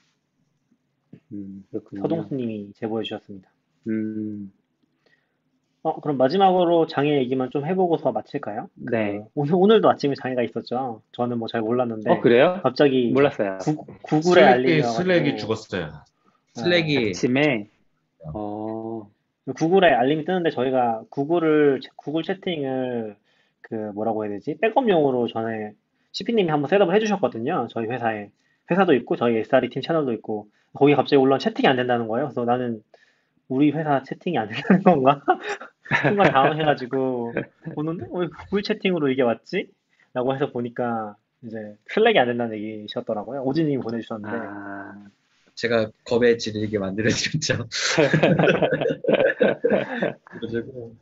Speaker 2: 그렇군요.
Speaker 3: 서동수님이 제보해 주셨습니다.
Speaker 2: 음,
Speaker 3: 그럼 마지막으로 장애 얘기만 좀 해보고서 마칠까요?
Speaker 2: 네.
Speaker 3: 오늘도 아침에 장애가 있었죠. 저는 뭐 잘 몰랐는데
Speaker 2: 그래요?
Speaker 3: 갑자기
Speaker 2: 몰랐어요.
Speaker 3: 구글에 알림이
Speaker 5: 슬랙이
Speaker 3: 와가지고
Speaker 5: 죽었어요.
Speaker 6: 슬랙이
Speaker 2: 아침에,
Speaker 3: 구글에 알림이 뜨는데 저희가 구글 채팅을 그 뭐라고 해야 되지? 백업용으로 전에 CP님이 한번 셋업을 해주셨거든요. 저희 회사에. 회사도 있고 저희 SRE 팀 채널도 있고 거기 갑자기 올라온 채팅이 안 된다는 거예요. 그래서 나는 우리 회사 채팅이 안 된다는 건가? 순간 당황해가지고 보는데 왜 구글 채팅으로 이게 왔지? 라고 해서 보니까 이제 슬랙이 안 된다는 얘기셨더라고요. 오진님이 보내주셨는데
Speaker 6: 제가 겁에 질리게 만들어드렸죠. 그래가지고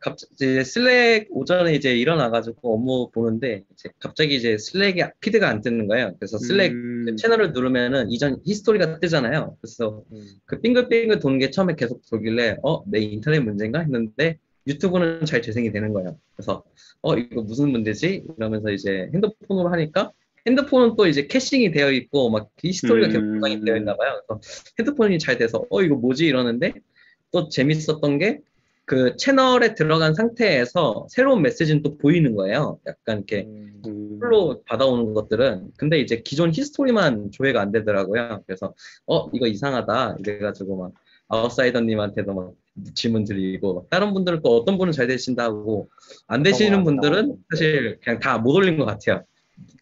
Speaker 6: 갑자기 슬랙 오전에 이제 일어나가지고 업무 보는데 이제 갑자기 이제 슬랙이 피드가 안 뜨는 거예요. 그래서 슬랙 채널을 누르면은 이전 히스토리가 뜨잖아요. 그래서 그 빙글빙글 도는 게 처음에 계속 돌길래 내 인터넷 문제인가 했는데 유튜브는 잘 재생이 되는 거예요. 그래서 이거 무슨 문제지? 이러면서 이제 핸드폰으로 하니까 핸드폰은 또 이제 캐싱이 되어 있고 막 히스토리가 계속 보강이 되어 있나 봐요. 그래서 핸드폰이 잘 돼서 이거 뭐지? 이러는데 또 재밌었던 게 그 채널에 들어간 상태에서 새로운 메시지는 또 보이는 거예요. 약간 이렇게 풀로 받아오는 것들은. 근데 이제 기존 히스토리만 조회가 안 되더라고요. 그래서 이거 이상하다. 이래가지고 막 아웃사이더님한테도 막 질문 드리고 막 다른 분들은 또 어떤 분은 잘 되신다고 안 되시는 분들은 사실 그냥 다 못 올린 것 같아요.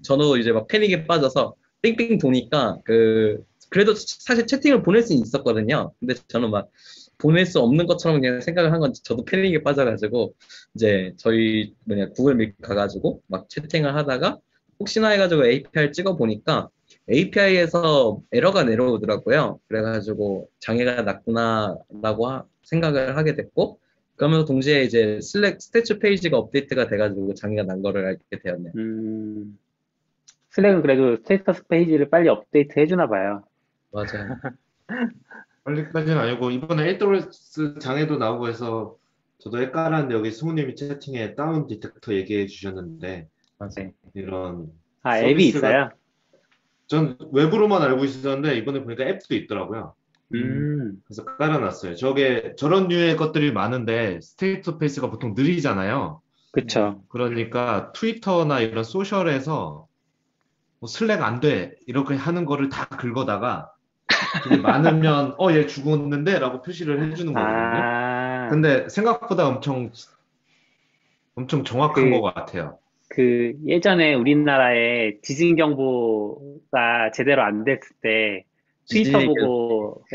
Speaker 6: 저도 이제 막 패닉에 빠져서 삥삥 도니까 그래도 사실 채팅을 보낼 수는 있었거든요. 근데 저는 막 보낼 수 없는 것처럼 그냥 생각을 한 건지 저도 패닉에 빠져가지고 이제 저희 구글 밋 가가지고 막 채팅을 하다가 혹시나 해가지고 API를 찍어 보니까 API에서 에러가 내려오더라고요. 그래가지고 장애가 났구나라고 생각을 하게 됐고 그러면서 동시에 이제 슬랙 스태츄 페이지가 업데이트가 돼가지고 장애가 난 거를 알게 되었네요.
Speaker 2: 슬랙은 그래도 스테이터스 페이지를 빨리 업데이트 해주나 봐요.
Speaker 6: 맞아요.
Speaker 5: 빨리까지는 아니고 이번에 AWS 장애도 나오고 해서 저도 헷갈렸는데 여기 승우님이 채팅에 다운 디텍터 얘기해 주셨는데
Speaker 2: 맞아요.
Speaker 5: 이런
Speaker 2: 앱이 있어요?
Speaker 5: 전 외부로만 알고 있었는데 이번에 보니까 앱도 있더라고요. 그래서 깔아놨어요. 저런 류의 것들이 많은데 스테이트 페이스가 보통 느리잖아요.
Speaker 2: 그쵸.
Speaker 5: 그러니까 트위터나 이런 소셜에서 뭐 슬랙 안 돼 이렇게 하는 거를 다 긁어다가 그게 많으면 얘 죽었는데 라고 표시를 해주는 거거든요. 근데 생각보다 엄청 정확한 것 같아요.
Speaker 2: 예전에 우리나라에 지진 경보가 제대로 안 됐을 때 트위터 보고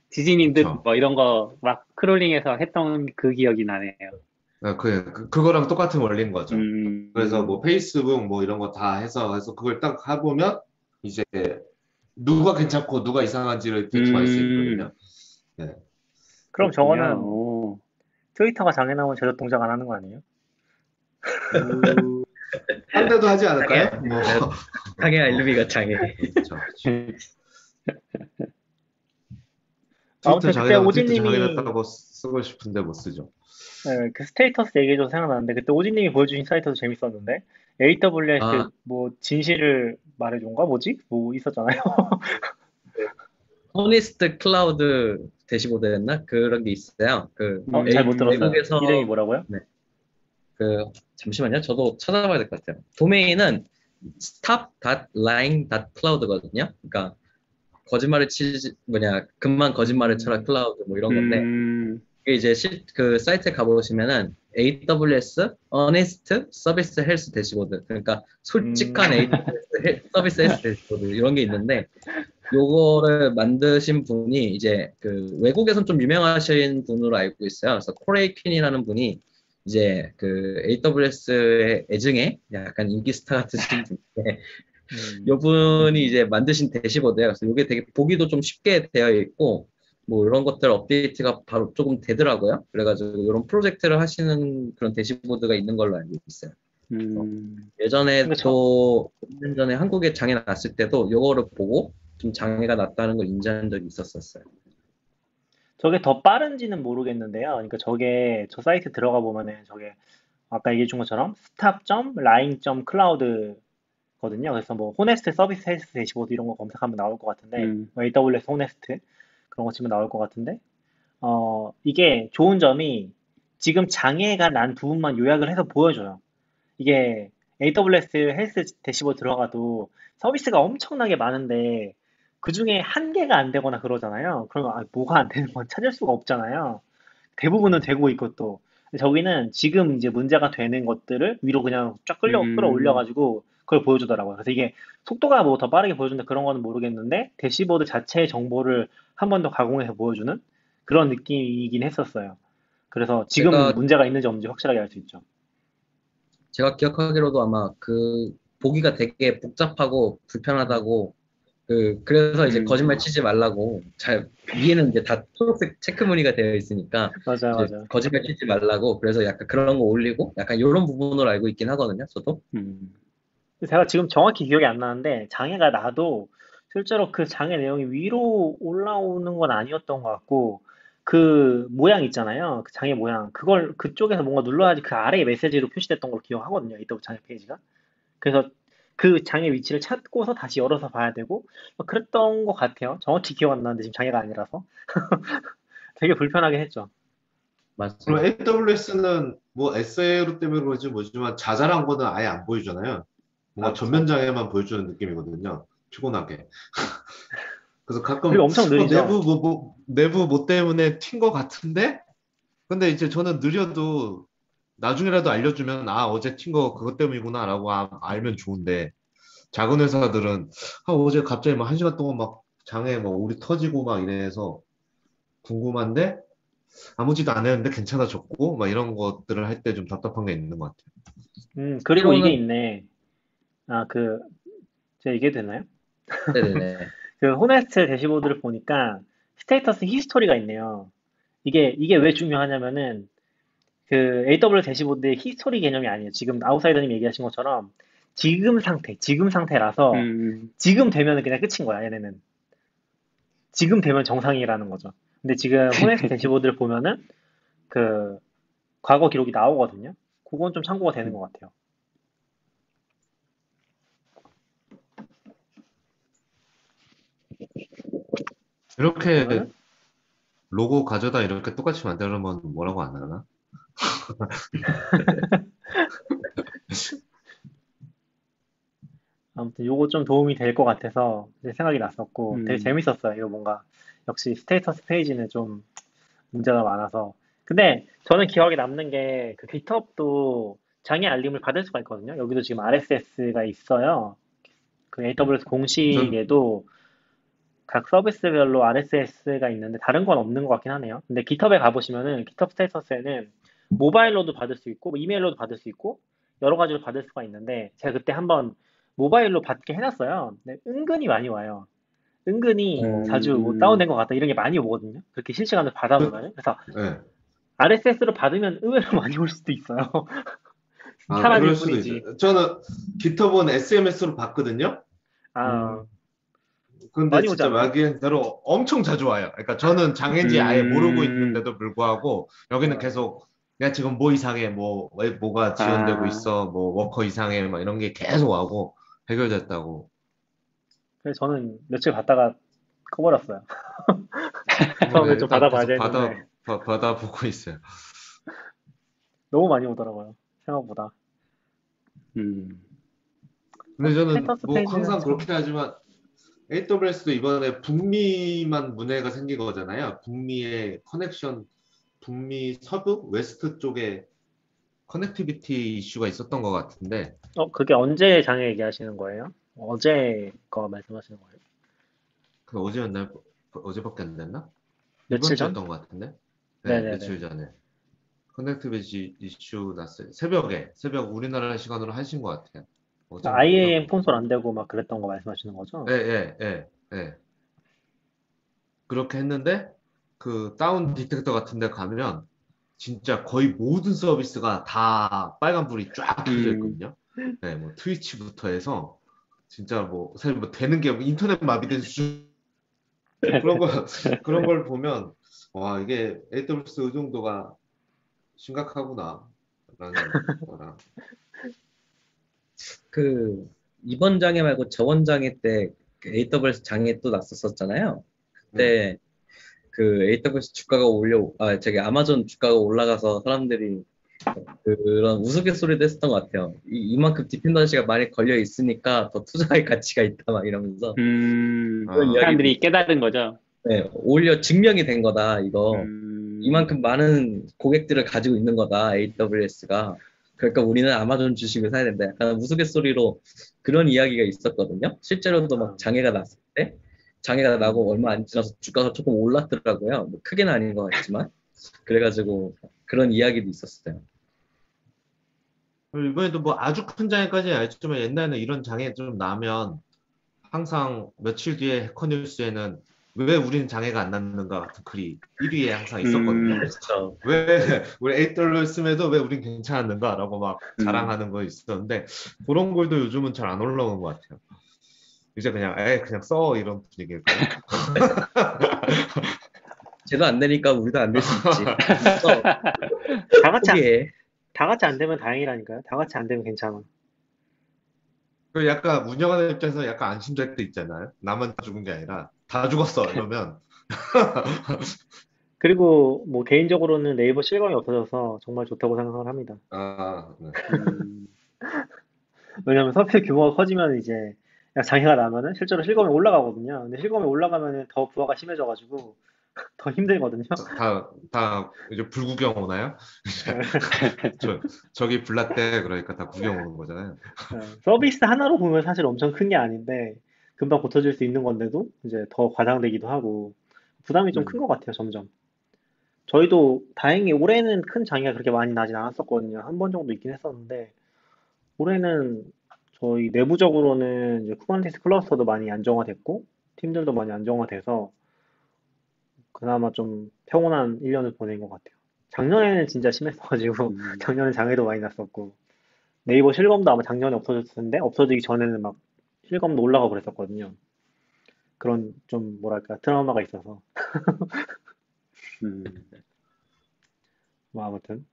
Speaker 2: 지진인들 뭐 이런 거 막 크롤링해서 했던 그 기억이 나네요.
Speaker 5: 그거랑 똑같은 원리인 거죠. 그래서 뭐 페이스북 뭐 이런 거 다 해서 그걸 딱 해보면 이제 누가 괜찮고 누가 이상한지를 대충 알 수 있거든요. 네.
Speaker 3: 그럼 저거는 트위터가 장애 나오면 제대로 동작 안 하는 거 아니에요?
Speaker 5: 한 대도 하지 않을까요?
Speaker 6: 장애 알루미가 장애.
Speaker 5: 그렇죠. 트위터
Speaker 3: 아무튼 그때
Speaker 5: 자기네가 트위터 자기네
Speaker 3: 오지님이
Speaker 5: 다고 쓰고 싶은데 못 쓰죠.
Speaker 3: 그 스테이터스 얘기해줘서 생각나는데 그때 오지님이 보여주신 사이트도 재밌었는데 AWS
Speaker 6: 아,
Speaker 3: 뭐 진실을 말해준가 뭐지? 뭐 있었잖아요.
Speaker 6: 호니스트 클라우드 대시보드였나? 그런 게 있어요.
Speaker 3: 잘 못 들었어요.
Speaker 6: 외국에서,
Speaker 3: 이름이 뭐라고요?
Speaker 6: 네, 잠시만요. 저도 찾아봐야 될 것 같아요. 도메인은 stop.lying.cloud거든요. 그러니까 거짓말을 치지, 금만 거짓말을 쳐라 클라우드 뭐 이런 건데, 이게 이제 그 사이트에 가보시면은 AWS Honest Service Health 대시보드, 그러니까 솔직한 AWS 서비스 헬스 대시보드 이런 게 있는데, 요거를 만드신 분이 이제 그 외국에선 좀 유명하신 분으로 알고 있어요. 그래서 코레이 퀸이라는 분이 이제 그 AWS의 애증에 약간 인기 스타 같은 분인데, 요 분이 이제 만드신 대시보드예요. 그래서 이게 되게 보기도 좀 쉽게 되어 있고, 뭐 이런 것들 업데이트가 바로 조금 되더라고요. 그래가지고 이런 프로젝트를 하시는 그런 대시보드가 있는 걸로 알고 있어요. 예전에
Speaker 3: 그러니까
Speaker 6: 또 5년 전에 한국에 장애 났을 때도 요거를 보고 좀 장애가 났다는 걸 인지한 적이 있었어요.
Speaker 3: 저게 더 빠른지는 모르겠는데요. 그러니까 저게 저 사이트 들어가 보면은 저게 아까 얘기해 준 것처럼 stop.lying.cloud거든요. 그래서 뭐 호네스트 서비스 헬스 대시보드 이런 거 검색하면 나올 것 같은데 뭐 AWS 호네스트 그런 거 치면 나올 것 같은데 이게 좋은 점이 지금 장애가 난 부분만 요약을 해서 보여줘요. 이게 AWS 헬스 대시보드 들어가도 서비스가 엄청나게 많은데 그 중에 한 개가 안 되거나 그러잖아요. 그러면 뭐가 안 되는 건 찾을 수가 없잖아요. 대부분은 되고 있고 또 저기는 지금 이제 문제가 되는 것들을 위로 그냥 쫙 끌어올려가지고 그걸 보여주더라고요. 그래서 이게 속도가 뭐 더 빠르게 보여준다 그런 거는 모르겠는데 대시보드 자체의 정보를 한 번 더 가공해서 보여주는 그런 느낌이긴 했었어요. 그래서 지금
Speaker 6: 제가
Speaker 3: 문제가 있는지 없는지 확실하게 알 수 있죠.
Speaker 6: 제가 기억하기로도 아마 그 보기가 되게 복잡하고 불편하다고 그래서 이제 거짓말 치지 말라고 위에는 이제 다 초록색 체크 무늬가 되어 있으니까
Speaker 3: 맞아요,
Speaker 6: 이제
Speaker 3: 맞아요.
Speaker 6: 거짓말 치지 말라고 그래서 약간 그런 거 올리고 약간 이런 부분으로 알고 있긴 하거든요. 저도.
Speaker 3: 제가 지금 정확히 기억이 안 나는데 장애가 나도 실제로 그 장애 내용이 위로 올라오는 건 아니었던 것 같고 그 모양 있잖아요. 그 장애 모양 그걸 그쪽에서 뭔가 눌러야지 그 아래에 메시지로 표시됐던 걸로 기억하거든요. 이또 장애 페이지가. 그래서 그 장애 위치를 찾고서 다시 열어서 봐야 되고 그랬던 것 같아요. 정확히 기억 안 나는데 지금 장애가 아니라서 되게 불편하게 했죠.
Speaker 5: 그럼
Speaker 6: 맞습니다.
Speaker 5: AWS는 뭐 SA로 때문에 그런지 모르지만 자잘한 거는 아예 안 보여주잖아요. 뭔가
Speaker 3: 그쵸.
Speaker 5: 전면 장애만 보여주는 느낌이거든요. 피곤하게. 그래서 가끔
Speaker 3: 그리고 엄청 느리죠.
Speaker 5: 내부 뭐 때문에 튄 거 같은데? 근데 이제 저는 느려도 나중에라도 알려주면 어제 튄 거 그것 때문이구나라고 알면 좋은데 작은 회사들은 어제 갑자기 막 1시간 동안 막 장애 뭐 우리 터지고 막 이래서 궁금한데 아무 짓 안 했는데 괜찮아졌고 막 이런 것들을 할 때 좀 답답한 게 있는 것 같아요.
Speaker 3: 그리고 이게
Speaker 6: 때로는
Speaker 3: 있네. 제가 얘기해도 되나요?
Speaker 6: 네네네.
Speaker 3: 그 호네스트 대시보드를 보니까 스테이터스 히스토리가 있네요. 이게 왜 중요하냐면은 그 AWS 대시보드의 히스토리 개념이 아니에요. 지금 아웃사이더님 얘기하신 것처럼 지금 상태라서 지금 되면 그냥 끝인 거야, 얘네는. 지금 되면 정상이라는 거죠. 근데 지금 호네스트 대시보드를 보면은 그 과거 기록이 나오거든요. 그건 좀 참고가 되는 것 같아요.
Speaker 5: 이렇게
Speaker 3: 그러면은
Speaker 5: 로고 가져다 이렇게 똑같이 만들면 뭐라고 안 하나?
Speaker 3: 아무튼 요거 좀 도움이 될 것 같아서 이제 생각이 났었고 되게 재밌었어요. 이거 뭔가 역시 스테이터스 페이지는 좀 문제가 많아서. 근데 저는 기억에 남는 게 그 GitHub도 장애 알림을 받을 수가 있거든요. 여기도 지금 RSS가 있어요. 그 AWS
Speaker 5: 전
Speaker 3: 공식에도 각 서비스별로 RSS가 있는데 다른 건 없는 것 같긴 하네요. 근데 GitHub에 가보시면은 GitHub 스테이터스에는 모바일로도 받을 수 있고 뭐 이메일로도 받을 수 있고 여러 가지로 받을 수가 있는데 제가 그때 한번 모바일로 받게 해놨어요. 근데 은근히 많이 와요. 은근히 자주 뭐 다운된 것 같다 이런 게 많이 오거든요. 그렇게 실시간으로
Speaker 5: 그,
Speaker 3: 받아보면 그래서
Speaker 5: 네.
Speaker 3: RSS로 받으면 의외로 많이 올 수도 있어요. 사람일
Speaker 5: 그럴 수도
Speaker 3: 뿐이지.
Speaker 5: 있어요. 저는 GitHub은 SMS로 봤거든요.
Speaker 3: 아,
Speaker 5: 근데
Speaker 3: 많이
Speaker 5: 진짜
Speaker 3: 오잖아요.
Speaker 5: 말기대로 엄청 자주 와요. 그러니까 저는 장애인지 아예 모르고 있는데도 불구하고 여기는
Speaker 3: 네.
Speaker 5: 계속 야 지금 뭐 이상해 왜 뭐가 지연되고
Speaker 2: 아,
Speaker 5: 있어 뭐 워커 이상해 막 이런 게 계속 와고 해결됐다고.
Speaker 3: 그래서 저는 며칠 받다가 꺼버렸어요.
Speaker 5: 그러면
Speaker 3: 처음에 좀
Speaker 5: 일단
Speaker 3: 받아봐야지
Speaker 5: 계속
Speaker 3: 했는데
Speaker 5: 받아보고 있어요.
Speaker 3: 너무 많이 오더라고요. 생각보다.
Speaker 2: 음,
Speaker 5: 근데 저는
Speaker 3: 스테이터스
Speaker 5: 뭐
Speaker 3: 페이지는
Speaker 5: 항상
Speaker 3: 참.
Speaker 5: 그렇게 하지만 AWS도 이번에 북미만 문제가 생긴 거잖아요. 북미의 커넥션, 북미 서부, 웨스트 쪽에 커넥티비티 이슈가 있었던 것 같은데,
Speaker 3: 그게 언제 장애 얘기하시는 거예요? 어제 거 말씀하시는 거예요?
Speaker 5: 그 어제였나요? 어제밖에 안 됐나? 이번
Speaker 3: 며칠 전?
Speaker 5: 주였던 것 같은데? 네,
Speaker 3: 네네네.
Speaker 5: 며칠 전에. 커넥티비티 이슈 났어요. 새벽 우리나라 시간으로 하신 것 같아요. 어젠가
Speaker 3: IAM
Speaker 5: 그랬던 것
Speaker 3: 콘솔
Speaker 5: 같아요.
Speaker 3: 안 되고 막 그랬던 거 말씀하시는 거죠?
Speaker 5: 예, 예, 예, 예. 그렇게 했는데, 그 다운 디텍터 같은 데 가면, 진짜 거의 모든 서비스가 다 빨간불이 쫙 켜져
Speaker 2: 음,
Speaker 5: 있거든요. 네, 뭐 트위치부터 해서 진짜 뭐 사실 뭐 되는 게 인터넷 마비된 수준 그런 거 그런 걸 보면 와 이게 AWS 의존도가 심각하구나라는 거랑
Speaker 6: 그 이번 장애 말고 저번 장애 때그 AWS 장애 또 났었었잖아요.
Speaker 5: 네.
Speaker 6: 그때 그 AWS 주가가 저기 아마존 주가가 올라가서 사람들이 그런 우스갯소리도 했었던 것 같아요. 이만큼 디펜던시가 많이 걸려 있으니까 더 투자할 가치가 있다 막 이러면서 그런 이야기도
Speaker 2: 사람들이 깨달은 거죠.
Speaker 6: 네, 오히려 증명이 된 거다 이거.
Speaker 2: 음,
Speaker 6: 이만큼 많은 고객들을 가지고 있는 거다 AWS가. 그러니까 우리는 아마존 주식을 사야 된다. 약간 우스갯소리로 그런 이야기가 있었거든요. 실제로도
Speaker 3: 아,
Speaker 6: 막 장애가 났을 때 장애가 나고 얼마
Speaker 2: 음,
Speaker 6: 안 지나서 주가가 조금 올랐더라고요. 뭐 크게는 아닌 것 같지만 그래가지고 그런 이야기도 있었어요.
Speaker 5: 그리고 이번에도 뭐 아주 큰 장애까지는 아니지만 옛날에는 이런 장애 좀 나면 항상 며칠 뒤에 해커뉴스에는 왜 우리는 장애가 안 났는가 같은 글이 1위에 항상 있었거든요.
Speaker 6: 그렇죠.
Speaker 5: 왜 우리 에이돌렸음에도 왜 우린 괜찮았는가라고 막
Speaker 2: 음,
Speaker 5: 자랑하는 거 있었는데 그런 글도 요즘은 잘 안 올라오는 것 같아요. 이제 그냥 그냥 써 이런 분위기일까요?
Speaker 6: 쟤도 안 되니까 우리도 안 될 수 있지. 그래서
Speaker 3: 다 같이
Speaker 6: 포기해.
Speaker 3: 다 같이 안 되면 다행이라니까요. 다 같이 안 되면 괜찮아.
Speaker 5: 그 약간 운영하는 입장에서 약간 안심될 때 있잖아요. 나만 죽은 게 아니라 다 죽었어 이러면
Speaker 3: 그리고 뭐 개인적으로는 네이버 실검이 없어져서 정말 좋다고 생각을 합니다.
Speaker 5: 네.
Speaker 2: 음,
Speaker 3: 왜냐면 서비스 규모가 커지면 이제 장애가 나면은 실제로 실검이 올라가거든요. 근데 실검이 올라가면은 더 부하가 심해져가지고 더 힘들거든요.
Speaker 5: 다 이제 불구경 오나요? 저기 불났대 그러니까 다 구경 오는 거잖아요.
Speaker 3: 서비스 하나로 보면 사실 엄청 큰 게 아닌데 금방 고쳐질 수 있는 건데도 이제 더 과장되기도 하고 부담이 좀 큰
Speaker 2: 음,
Speaker 3: 것 같아요, 점점. 저희도 다행히 올해는 큰 장애가 그렇게 많이 나진 않았었거든요. 한 번 정도 있긴 했었는데 올해는 저희 내부적으로는 이제 쿠버네티스 클러스터도 많이 안정화됐고 팀들도 많이 안정화돼서 그나마 좀 평온한 1년을 보낸 것 같아요. 작년에는 진짜 심했어가지고
Speaker 2: 음,
Speaker 3: 작년에 장애도 많이 났었고 네이버 실검도 아마 작년에 없어졌을 텐데 없어지기 전에는 막 실검도 올라가고 그랬었거든요. 그런 좀 뭐랄까 트라우마가 있어서
Speaker 2: 음.
Speaker 3: 뭐 아무튼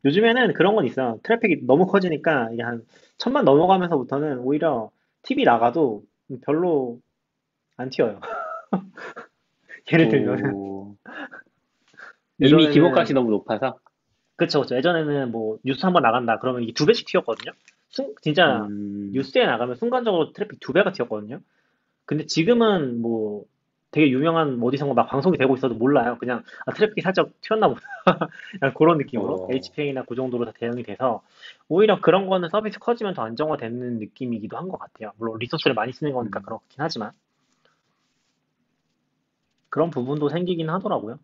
Speaker 3: 요즘에는 그런 건 있어요. 트래픽이 너무 커지니까 이게 한 1000만 넘어가면서부터는 오히려 TV 나가도 별로 안 튀어요. 예를 들면
Speaker 2: 오, 이미 기본값이
Speaker 3: 예전에는
Speaker 2: 너무 높아서.
Speaker 3: 그쵸 그쵸 예전에는 뭐 뉴스 한번 나간다 그러면 이게 두 배씩 튀었거든요. 진짜
Speaker 2: 음,
Speaker 3: 뉴스에 나가면 순간적으로 트래픽 두 배가 튀었거든요. 근데 지금은 뭐 되게 유명한 뭐 어디선가 막 방송이 되고 있어도 몰라요. 그냥 트래픽이 살짝 튀었나 보다. 약간 그런 느낌으로
Speaker 2: 어,
Speaker 3: HPA나 그 정도로 다 대응이 돼서 오히려 그런 거는 서비스 커지면 더 안정화되는 느낌이기도 한 것 같아요. 물론 리소스를 많이 쓰는 거니까
Speaker 2: 음,
Speaker 3: 그렇긴 하지만 그런 부분도 생기긴 하더라고요.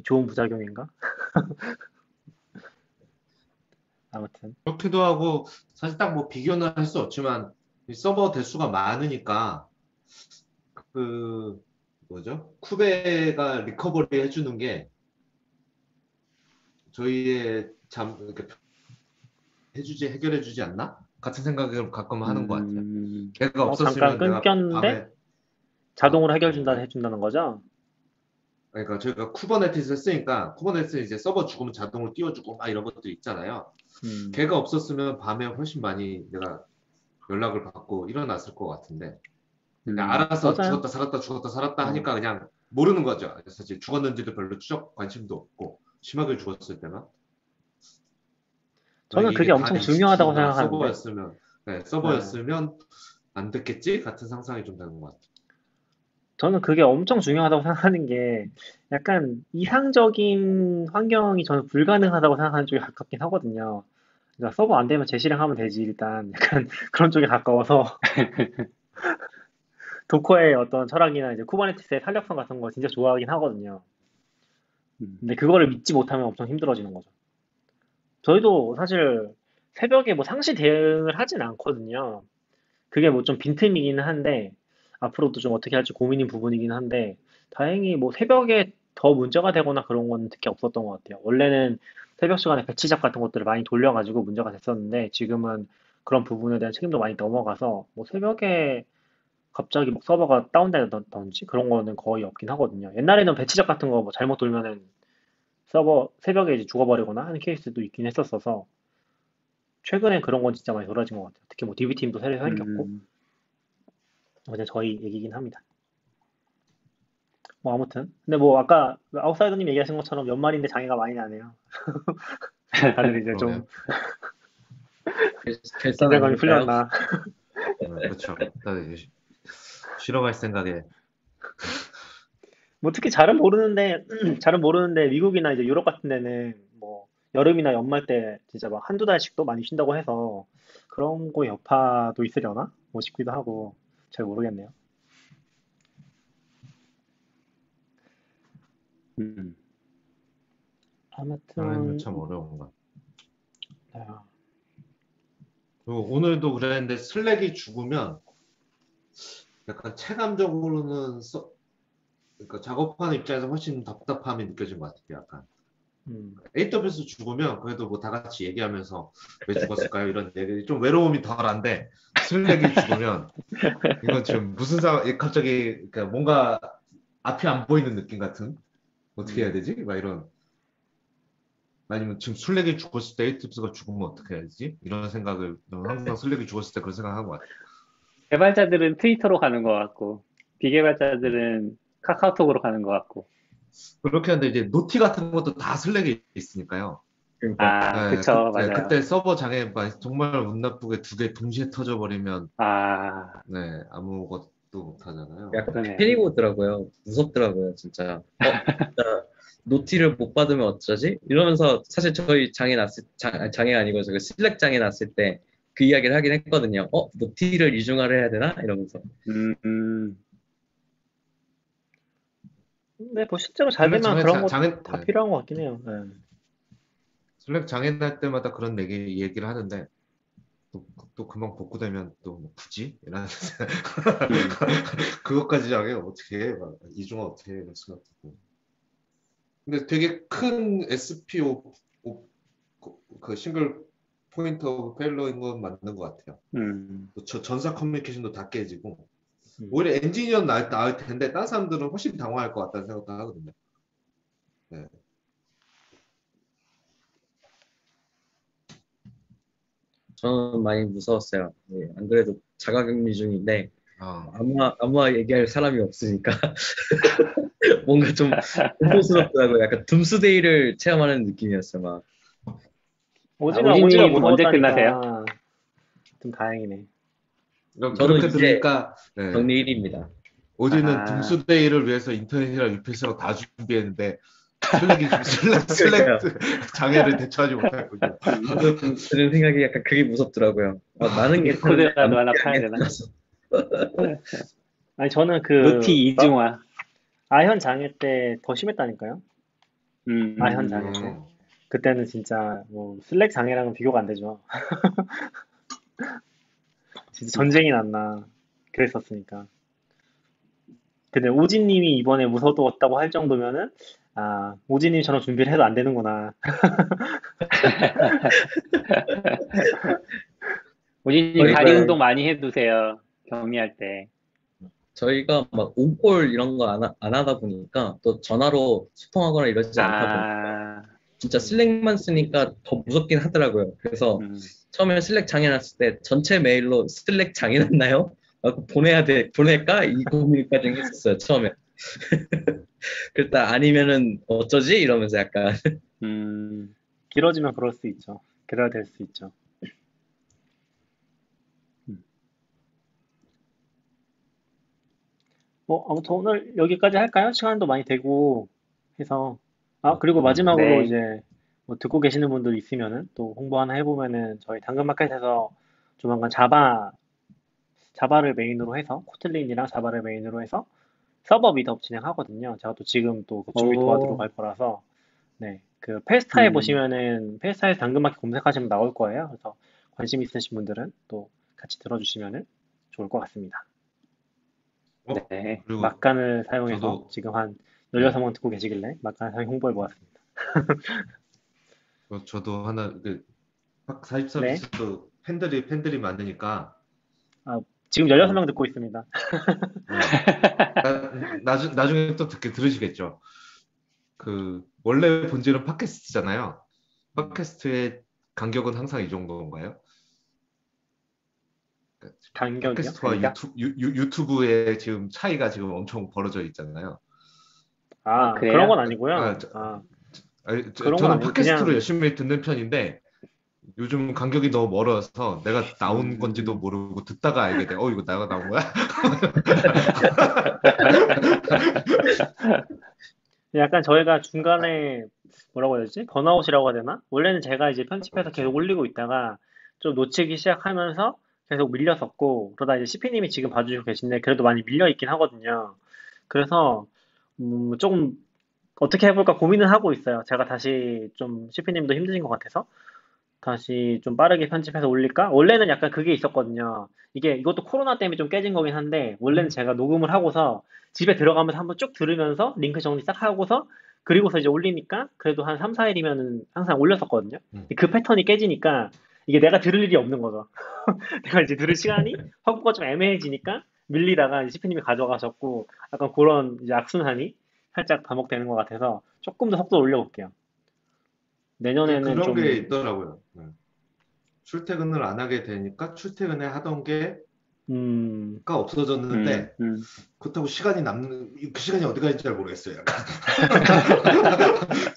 Speaker 3: 좋은 부작용인가? 아무튼
Speaker 5: 그렇기도 하고 사실 딱 뭐 비교는 할 수 없지만 이 서버 대수가 많으니까 그 뭐죠? 쿠베가 리커버리 해주는 게 저희의 이렇게 해결해주지 않나? 같은 생각을 가끔 하는 것 같아요.
Speaker 2: 음,
Speaker 5: 걔가
Speaker 3: 잠깐
Speaker 5: 없었으면 내가
Speaker 3: 끊겼는데
Speaker 5: 밤에
Speaker 3: 자동으로
Speaker 5: 네.
Speaker 3: 해준다는 거죠?
Speaker 5: 그러니까 저희가 쿠버네티스를 쓰니까 쿠버네티스 이제 서버 죽으면 자동으로 띄워주고 막 이런 것도 있잖아요.
Speaker 3: 음,
Speaker 5: 걔가 없었으면 밤에 훨씬 많이 내가 연락을 받고 일어났을 것 같은데 그냥 알아서
Speaker 3: 맞아요.
Speaker 5: 죽었다 살았다
Speaker 3: 어.
Speaker 5: 하니까 그냥 모르는 거죠. 사실 죽었는지도 별로 추적 관심도 없고 심하게 죽었을 때만
Speaker 3: 저는
Speaker 5: 만약에
Speaker 3: 그게
Speaker 5: 이게 다
Speaker 3: 엄청
Speaker 5: 내
Speaker 3: 중요하다고
Speaker 5: 시스템이나
Speaker 3: 생각하는데, 네.
Speaker 5: 서버였으면 안 됐겠지 같은 상상이 좀 되는 것 같아요.
Speaker 3: 저는 그게 엄청 중요하다고 생각하는 게 약간 이상적인 환경이 저는 불가능하다고 생각하는 쪽에 가깝긴 하거든요. 그러니까 서버 안 되면 재실행하면 되지, 일단. 약간 그런 쪽에 가까워서 도커의 어떤 철학이나 이제 쿠버네티스의 탄력성 같은 거 진짜 좋아하긴 하거든요. 근데 그거를 믿지 못하면 엄청 힘들어지는 거죠. 저희도 사실 새벽에 뭐 상시 대응을 하진 않거든요. 그게 뭐 좀 빈틈이긴 한데 앞으로도 좀 어떻게 할지 고민인 부분이긴 한데 다행히 뭐 새벽에 더 문제가 되거나 그런 건 특히 없었던 것 같아요. 원래는 새벽 시간에 배치작 같은 것들을 많이 돌려가지고 문제가 됐었는데 지금은 그런 부분에 대한 책임도 많이 넘어가서 뭐 새벽에 갑자기 막 서버가 다운된다든지 그런 거는 거의 없긴 하거든요. 옛날에는 배치작 같은 거 뭐 잘못 돌면은 서버 새벽에 이제 죽어버리거나 하는 케이스도 있긴 했었어서 최근에 그런 건 진짜 많이 덜어진 것 같아요. 특히 뭐 DB팀도 새로 생겼고 그냥 저희 얘기긴 합니다. 뭐 아무튼 근데 뭐 아까 아웃사이더님 얘기하신 것처럼 연말인데 장애가 많이 나네요. 다들 이제 좀
Speaker 5: 그러네요.
Speaker 6: 결산
Speaker 3: 긴장감이
Speaker 6: 아닐까요?
Speaker 3: 풀렸나.
Speaker 5: 그렇죠. 다들 이제 쉬러 갈 생각에
Speaker 3: 뭐 특히 잘은 모르는데 잘은 모르는데 미국이나 이제 유럽 같은 데는 뭐 여름이나 연말 때 진짜 막 한두 달씩도 많이 쉰다고 해서 그런 거 여파도 있으려나? 뭐 싶기도 하고 잘 모르겠네요.
Speaker 2: 음.
Speaker 5: 장애는
Speaker 3: 아무튼
Speaker 5: 참 어려운 것 같아요.
Speaker 3: 아,
Speaker 5: 그리고 오늘도 그랬는데 슬랙이 죽으면 약간 체감적으로는 그러니까 작업하는 입장에서 훨씬 답답함이 느껴진 것 같아요. 약간 AWS 죽으면 그래도 뭐 다 같이 얘기하면서 왜 죽었을까요? 이런 얘기 좀 외로움이 덜한데 슬랙이 죽으면 이건 지금 무슨 상황 갑자기 그러니까 뭔가 앞이 안 보이는 느낌 같은 어떻게 해야 되지? 막 이런 아니면 지금 슬랙이 죽었을 때 AWS가 죽으면 어떻게 해야 되지? 이런 생각을 항상 슬랙이 죽었을 때 그런 생각한 것 같아요.
Speaker 2: 개발자들은 트위터로 가는 것 같고, 비개발자들은 카카오톡으로 가는 것 같고.
Speaker 5: 그렇게 하는데 이제 노티 같은 것도 다 슬랙에 있으니까요.
Speaker 6: 그러니까
Speaker 2: 아,
Speaker 5: 네,
Speaker 2: 그쵸, 맞아요.
Speaker 5: 그때 서버 장애 정말 운 나쁘게 두 개 동시에 터져버리면
Speaker 2: 아,
Speaker 5: 네, 아무것도 못 하잖아요.
Speaker 6: 약간
Speaker 2: 그러네요.
Speaker 6: 패닉 오더라고요. 무섭더라고요, 진짜. 진짜 노티를 못 받으면 어쩌지? 이러면서 사실 저희 장애가 아니고 저희 슬랙 장애 났을 때 그 이야기를 하긴 했거든요. 노티를 이중화를 해야 되나? 이러면서.
Speaker 3: 근데 뭐 실제로 잘
Speaker 5: 슬랙
Speaker 3: 되면 그런 거
Speaker 5: 장애
Speaker 3: 다 필요한 것 같긴 해요. 네.
Speaker 5: 슬랙 장애 날 때마다 그런 얘기를 하는데 또 금방 복구되면 또뭐 굳이? 이라는 그것까지 장애 어떻게 해? 막 이중화 어떻게 해? 이럴 수가 없고. 근데 되게 큰 SPO 그 싱글 포인트 오브 페일러인 건 맞는 것 같아요. 저 전사 커뮤니케이션도 다 깨지고 오히려 엔지니어는 나을 텐데 다른 사람들은 훨씬 당황할 것 같다는 생각도 하거든요. 네.
Speaker 6: 저는 많이 무서웠어요. 예, 안 그래도 자가격리 중인데 아마 얘기할 사람이 없으니까 뭔가 좀 공포스럽더라고요. 약간 둠스데이를 체험하는 느낌이었어요. 막.
Speaker 3: 오지가
Speaker 2: 오지님 언제 끝나세요?
Speaker 3: 무서웠다니까 좀 다행이네.
Speaker 6: 저는
Speaker 5: 그렇게
Speaker 6: 이제
Speaker 5: 들으니까 네.
Speaker 6: 격리 1일입니다.
Speaker 5: 오지는 둠스데이를 위해서 인터넷이랑 UPS랑 다 준비했는데 슬랙 장애를 대처하지 못하고
Speaker 6: 드는 생각이 약간 그게 무섭더라고요. 나는 괜찮은데
Speaker 2: 디스코드라도 하나 파야 되나?
Speaker 3: 아니 저는 그
Speaker 2: 노티 이중화.
Speaker 3: 아현 장애 때 더 심했다니까요. 아현 장애 때. 그때는 진짜 뭐 슬랙 장애랑은 비교가 안 되죠. 진짜 전쟁이 났나 그랬었으니까. 근데 오지님이 이번에 무서웠다고 할 정도면은 오지님처럼 준비를 해도 안 되는구나.
Speaker 2: 오진님 다리
Speaker 3: 저희가-
Speaker 2: 운동 많이 해두세요. 격리할 때.
Speaker 6: 저희가 막 온콜 이런 거 안 하다 보니까 또 전화로 소통하거나 이러지 않다 보니까 진짜 슬랙만 쓰니까 더 무섭긴 하더라고요. 그래서 처음에 슬랙 장애났을 때 전체 메일로 슬랙 장애났나요? 보낼까? 이 고민까지 했었어요, 처음에. 그랬다 아니면은 어쩌지? 이러면서 약간.
Speaker 3: 길어지면 그럴 수 있죠. 그래야 될 수 있죠. 아무튼 오늘 여기까지 할까요? 시간도 많이 되고 해서. 그리고 마지막으로
Speaker 2: 네.
Speaker 3: 이제 뭐 듣고 계시는 분들 있으면은 또 홍보 하나 해보면은 저희 당근마켓에서 조만간 자바를 메인으로 해서 코틀린이랑 자바를 메인으로 해서 서버 미드업 진행하거든요. 제가 또 지금 또 그 준비
Speaker 2: 오.
Speaker 3: 도와드리러 갈 거라서 네, 그 페스타에
Speaker 2: 음.
Speaker 3: 보시면은 페스타에서 당근마켓 검색하시면 나올 거예요. 그래서 관심 있으신 분들은 또 같이 들어주시면은 좋을 것 같습니다.
Speaker 2: 네.
Speaker 5: 그리고
Speaker 3: 막간을 사용해서
Speaker 5: 저도-
Speaker 3: 지금 한 16명 듣고 계시길래 막간을 사용 홍보해 보았습니다.
Speaker 5: 저도 하나 사입
Speaker 3: 네.
Speaker 5: 서비스도 팬들이 많으니까
Speaker 3: 지금 16명 듣고 있습니다.
Speaker 5: 나중에 또 들으시겠죠. 원래 본질은 팟캐스트잖아요. 팟캐스트의 간격은 항상 이 정도인가요?
Speaker 3: 간격이요?
Speaker 5: 팟캐스트와
Speaker 3: 간격?
Speaker 5: 유튜브의 지금 차이가 지금 엄청 벌어져 있잖아요.
Speaker 2: 그래요?
Speaker 3: 그런 건 아니고요.
Speaker 5: 아니,
Speaker 3: 그런 건
Speaker 5: 저는
Speaker 3: 아니고
Speaker 5: 팟캐스트로
Speaker 3: 그냥- 열심히
Speaker 5: 열심히 듣는 편인데 요즘 간격이 너무 멀어서 내가 나온
Speaker 3: 음.
Speaker 5: 건지도 모르고 듣다가 알게 돼. 이거 내가 나온 거야?
Speaker 3: 약간 저희가 중간에 뭐라고 해야 되지? 번아웃이라고 해야 되나? 원래는 제가 이제 편집해서 계속 올리고 있다가 좀 놓치기 시작하면서 계속 밀렸었고, 그러다 이제 CP님이 지금 봐주시고 계신데 그래도 많이 밀려 있긴 하거든요. 그래서 조금 어떻게 해볼까 고민을 하고 있어요. 제가 다시 좀 CP님도 힘드신 것 같아서 다시 좀 빠르게 편집해서 올릴까? 원래는 약간 그게 있었거든요. 이것도 코로나 때문에 좀 깨진 거긴 한데, 원래는 제가 녹음을 하고서 집에 들어가면서 한번 쭉 들으면서 링크 정리 싹 하고서 그리고서 이제 올리니까 그래도 한 3, 4일이면은 항상 올렸었거든요. 그 패턴이 깨지니까 이게 내가 들을 일이 없는 거죠. 내가 이제 들을 시간이 확보가 좀 애매해지니까 밀리다가 CP님이 가져가셨고, 약간 그런 이제 악순환이 살짝 반복되는 것 같아서 조금 더 속도 올려볼게요. 내년에는
Speaker 5: 그런
Speaker 3: 좀
Speaker 5: 게 있더라고요. 출퇴근을 안 하게 되니까 출퇴근에 하던 게가 없어졌는데 그렇다고 그 시간이 어디 가는지 잘 모르겠어요. 약간.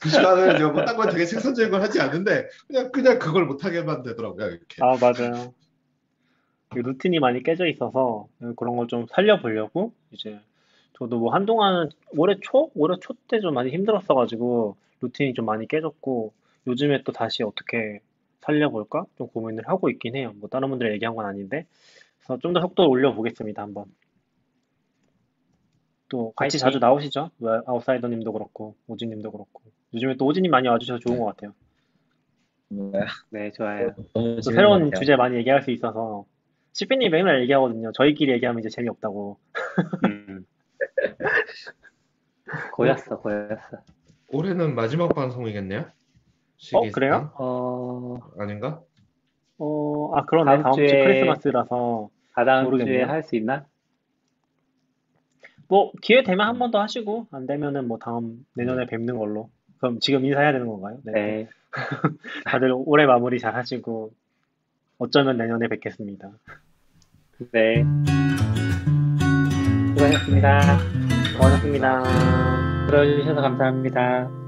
Speaker 5: 그 시간을 제가 뭐 딴 건 되게 생산적인 걸 하지 않는데 그냥 그걸 못 하게만 되더라고요. 이렇게.
Speaker 3: 맞아요. 루틴이 많이 깨져 있어서 그런 걸 좀 살려보려고 이제 저도 뭐 한동안은 올해 초 때 좀 많이 힘들었어가지고 루틴이 좀 많이 깨졌고 요즘에 또 다시 어떻게 살려볼까 좀 고민을 하고 있긴 해요. 뭐 다른 분들 얘기한 건 아닌데 그래서 좀 더 속도를 올려보겠습니다. 한번. 또 같이
Speaker 2: 화이팅!
Speaker 3: 자주 나오시죠? 아웃사이더님도 그렇고 오지님도 그렇고 요즘에 또 오지님 많이 와주셔서 좋은 것 같아요.
Speaker 2: 네, 좋아요.
Speaker 6: 너무
Speaker 3: 또
Speaker 6: 재밌는 것
Speaker 3: 새로운
Speaker 6: 같아요.
Speaker 3: 주제 많이 얘기할 수 있어서 CP님 맨날 얘기하거든요. 저희끼리 얘기하면 이제 재미없다고.
Speaker 2: 고였어.
Speaker 5: 올해는 마지막 방송이겠네요?
Speaker 3: 그래요?
Speaker 5: 아닌가?
Speaker 3: 그러네. 다음 주
Speaker 2: 주에-
Speaker 3: 크리스마스라서
Speaker 2: 다다음
Speaker 3: 모르겠네요.
Speaker 2: 주에 할 수 있나?
Speaker 3: 뭐 기회 되면 한 번 더 하시고 안 되면은 뭐 다음 내년에 뵙는 걸로. 그럼 지금 인사해야 되는 건가요? 네.
Speaker 2: 네.
Speaker 3: 다들 올해 마무리 잘 하시고 어쩌면 내년에 뵙겠습니다.
Speaker 2: 네. 수고하셨습니다.
Speaker 3: 고맙습니다.
Speaker 2: 들어주셔서 감사합니다.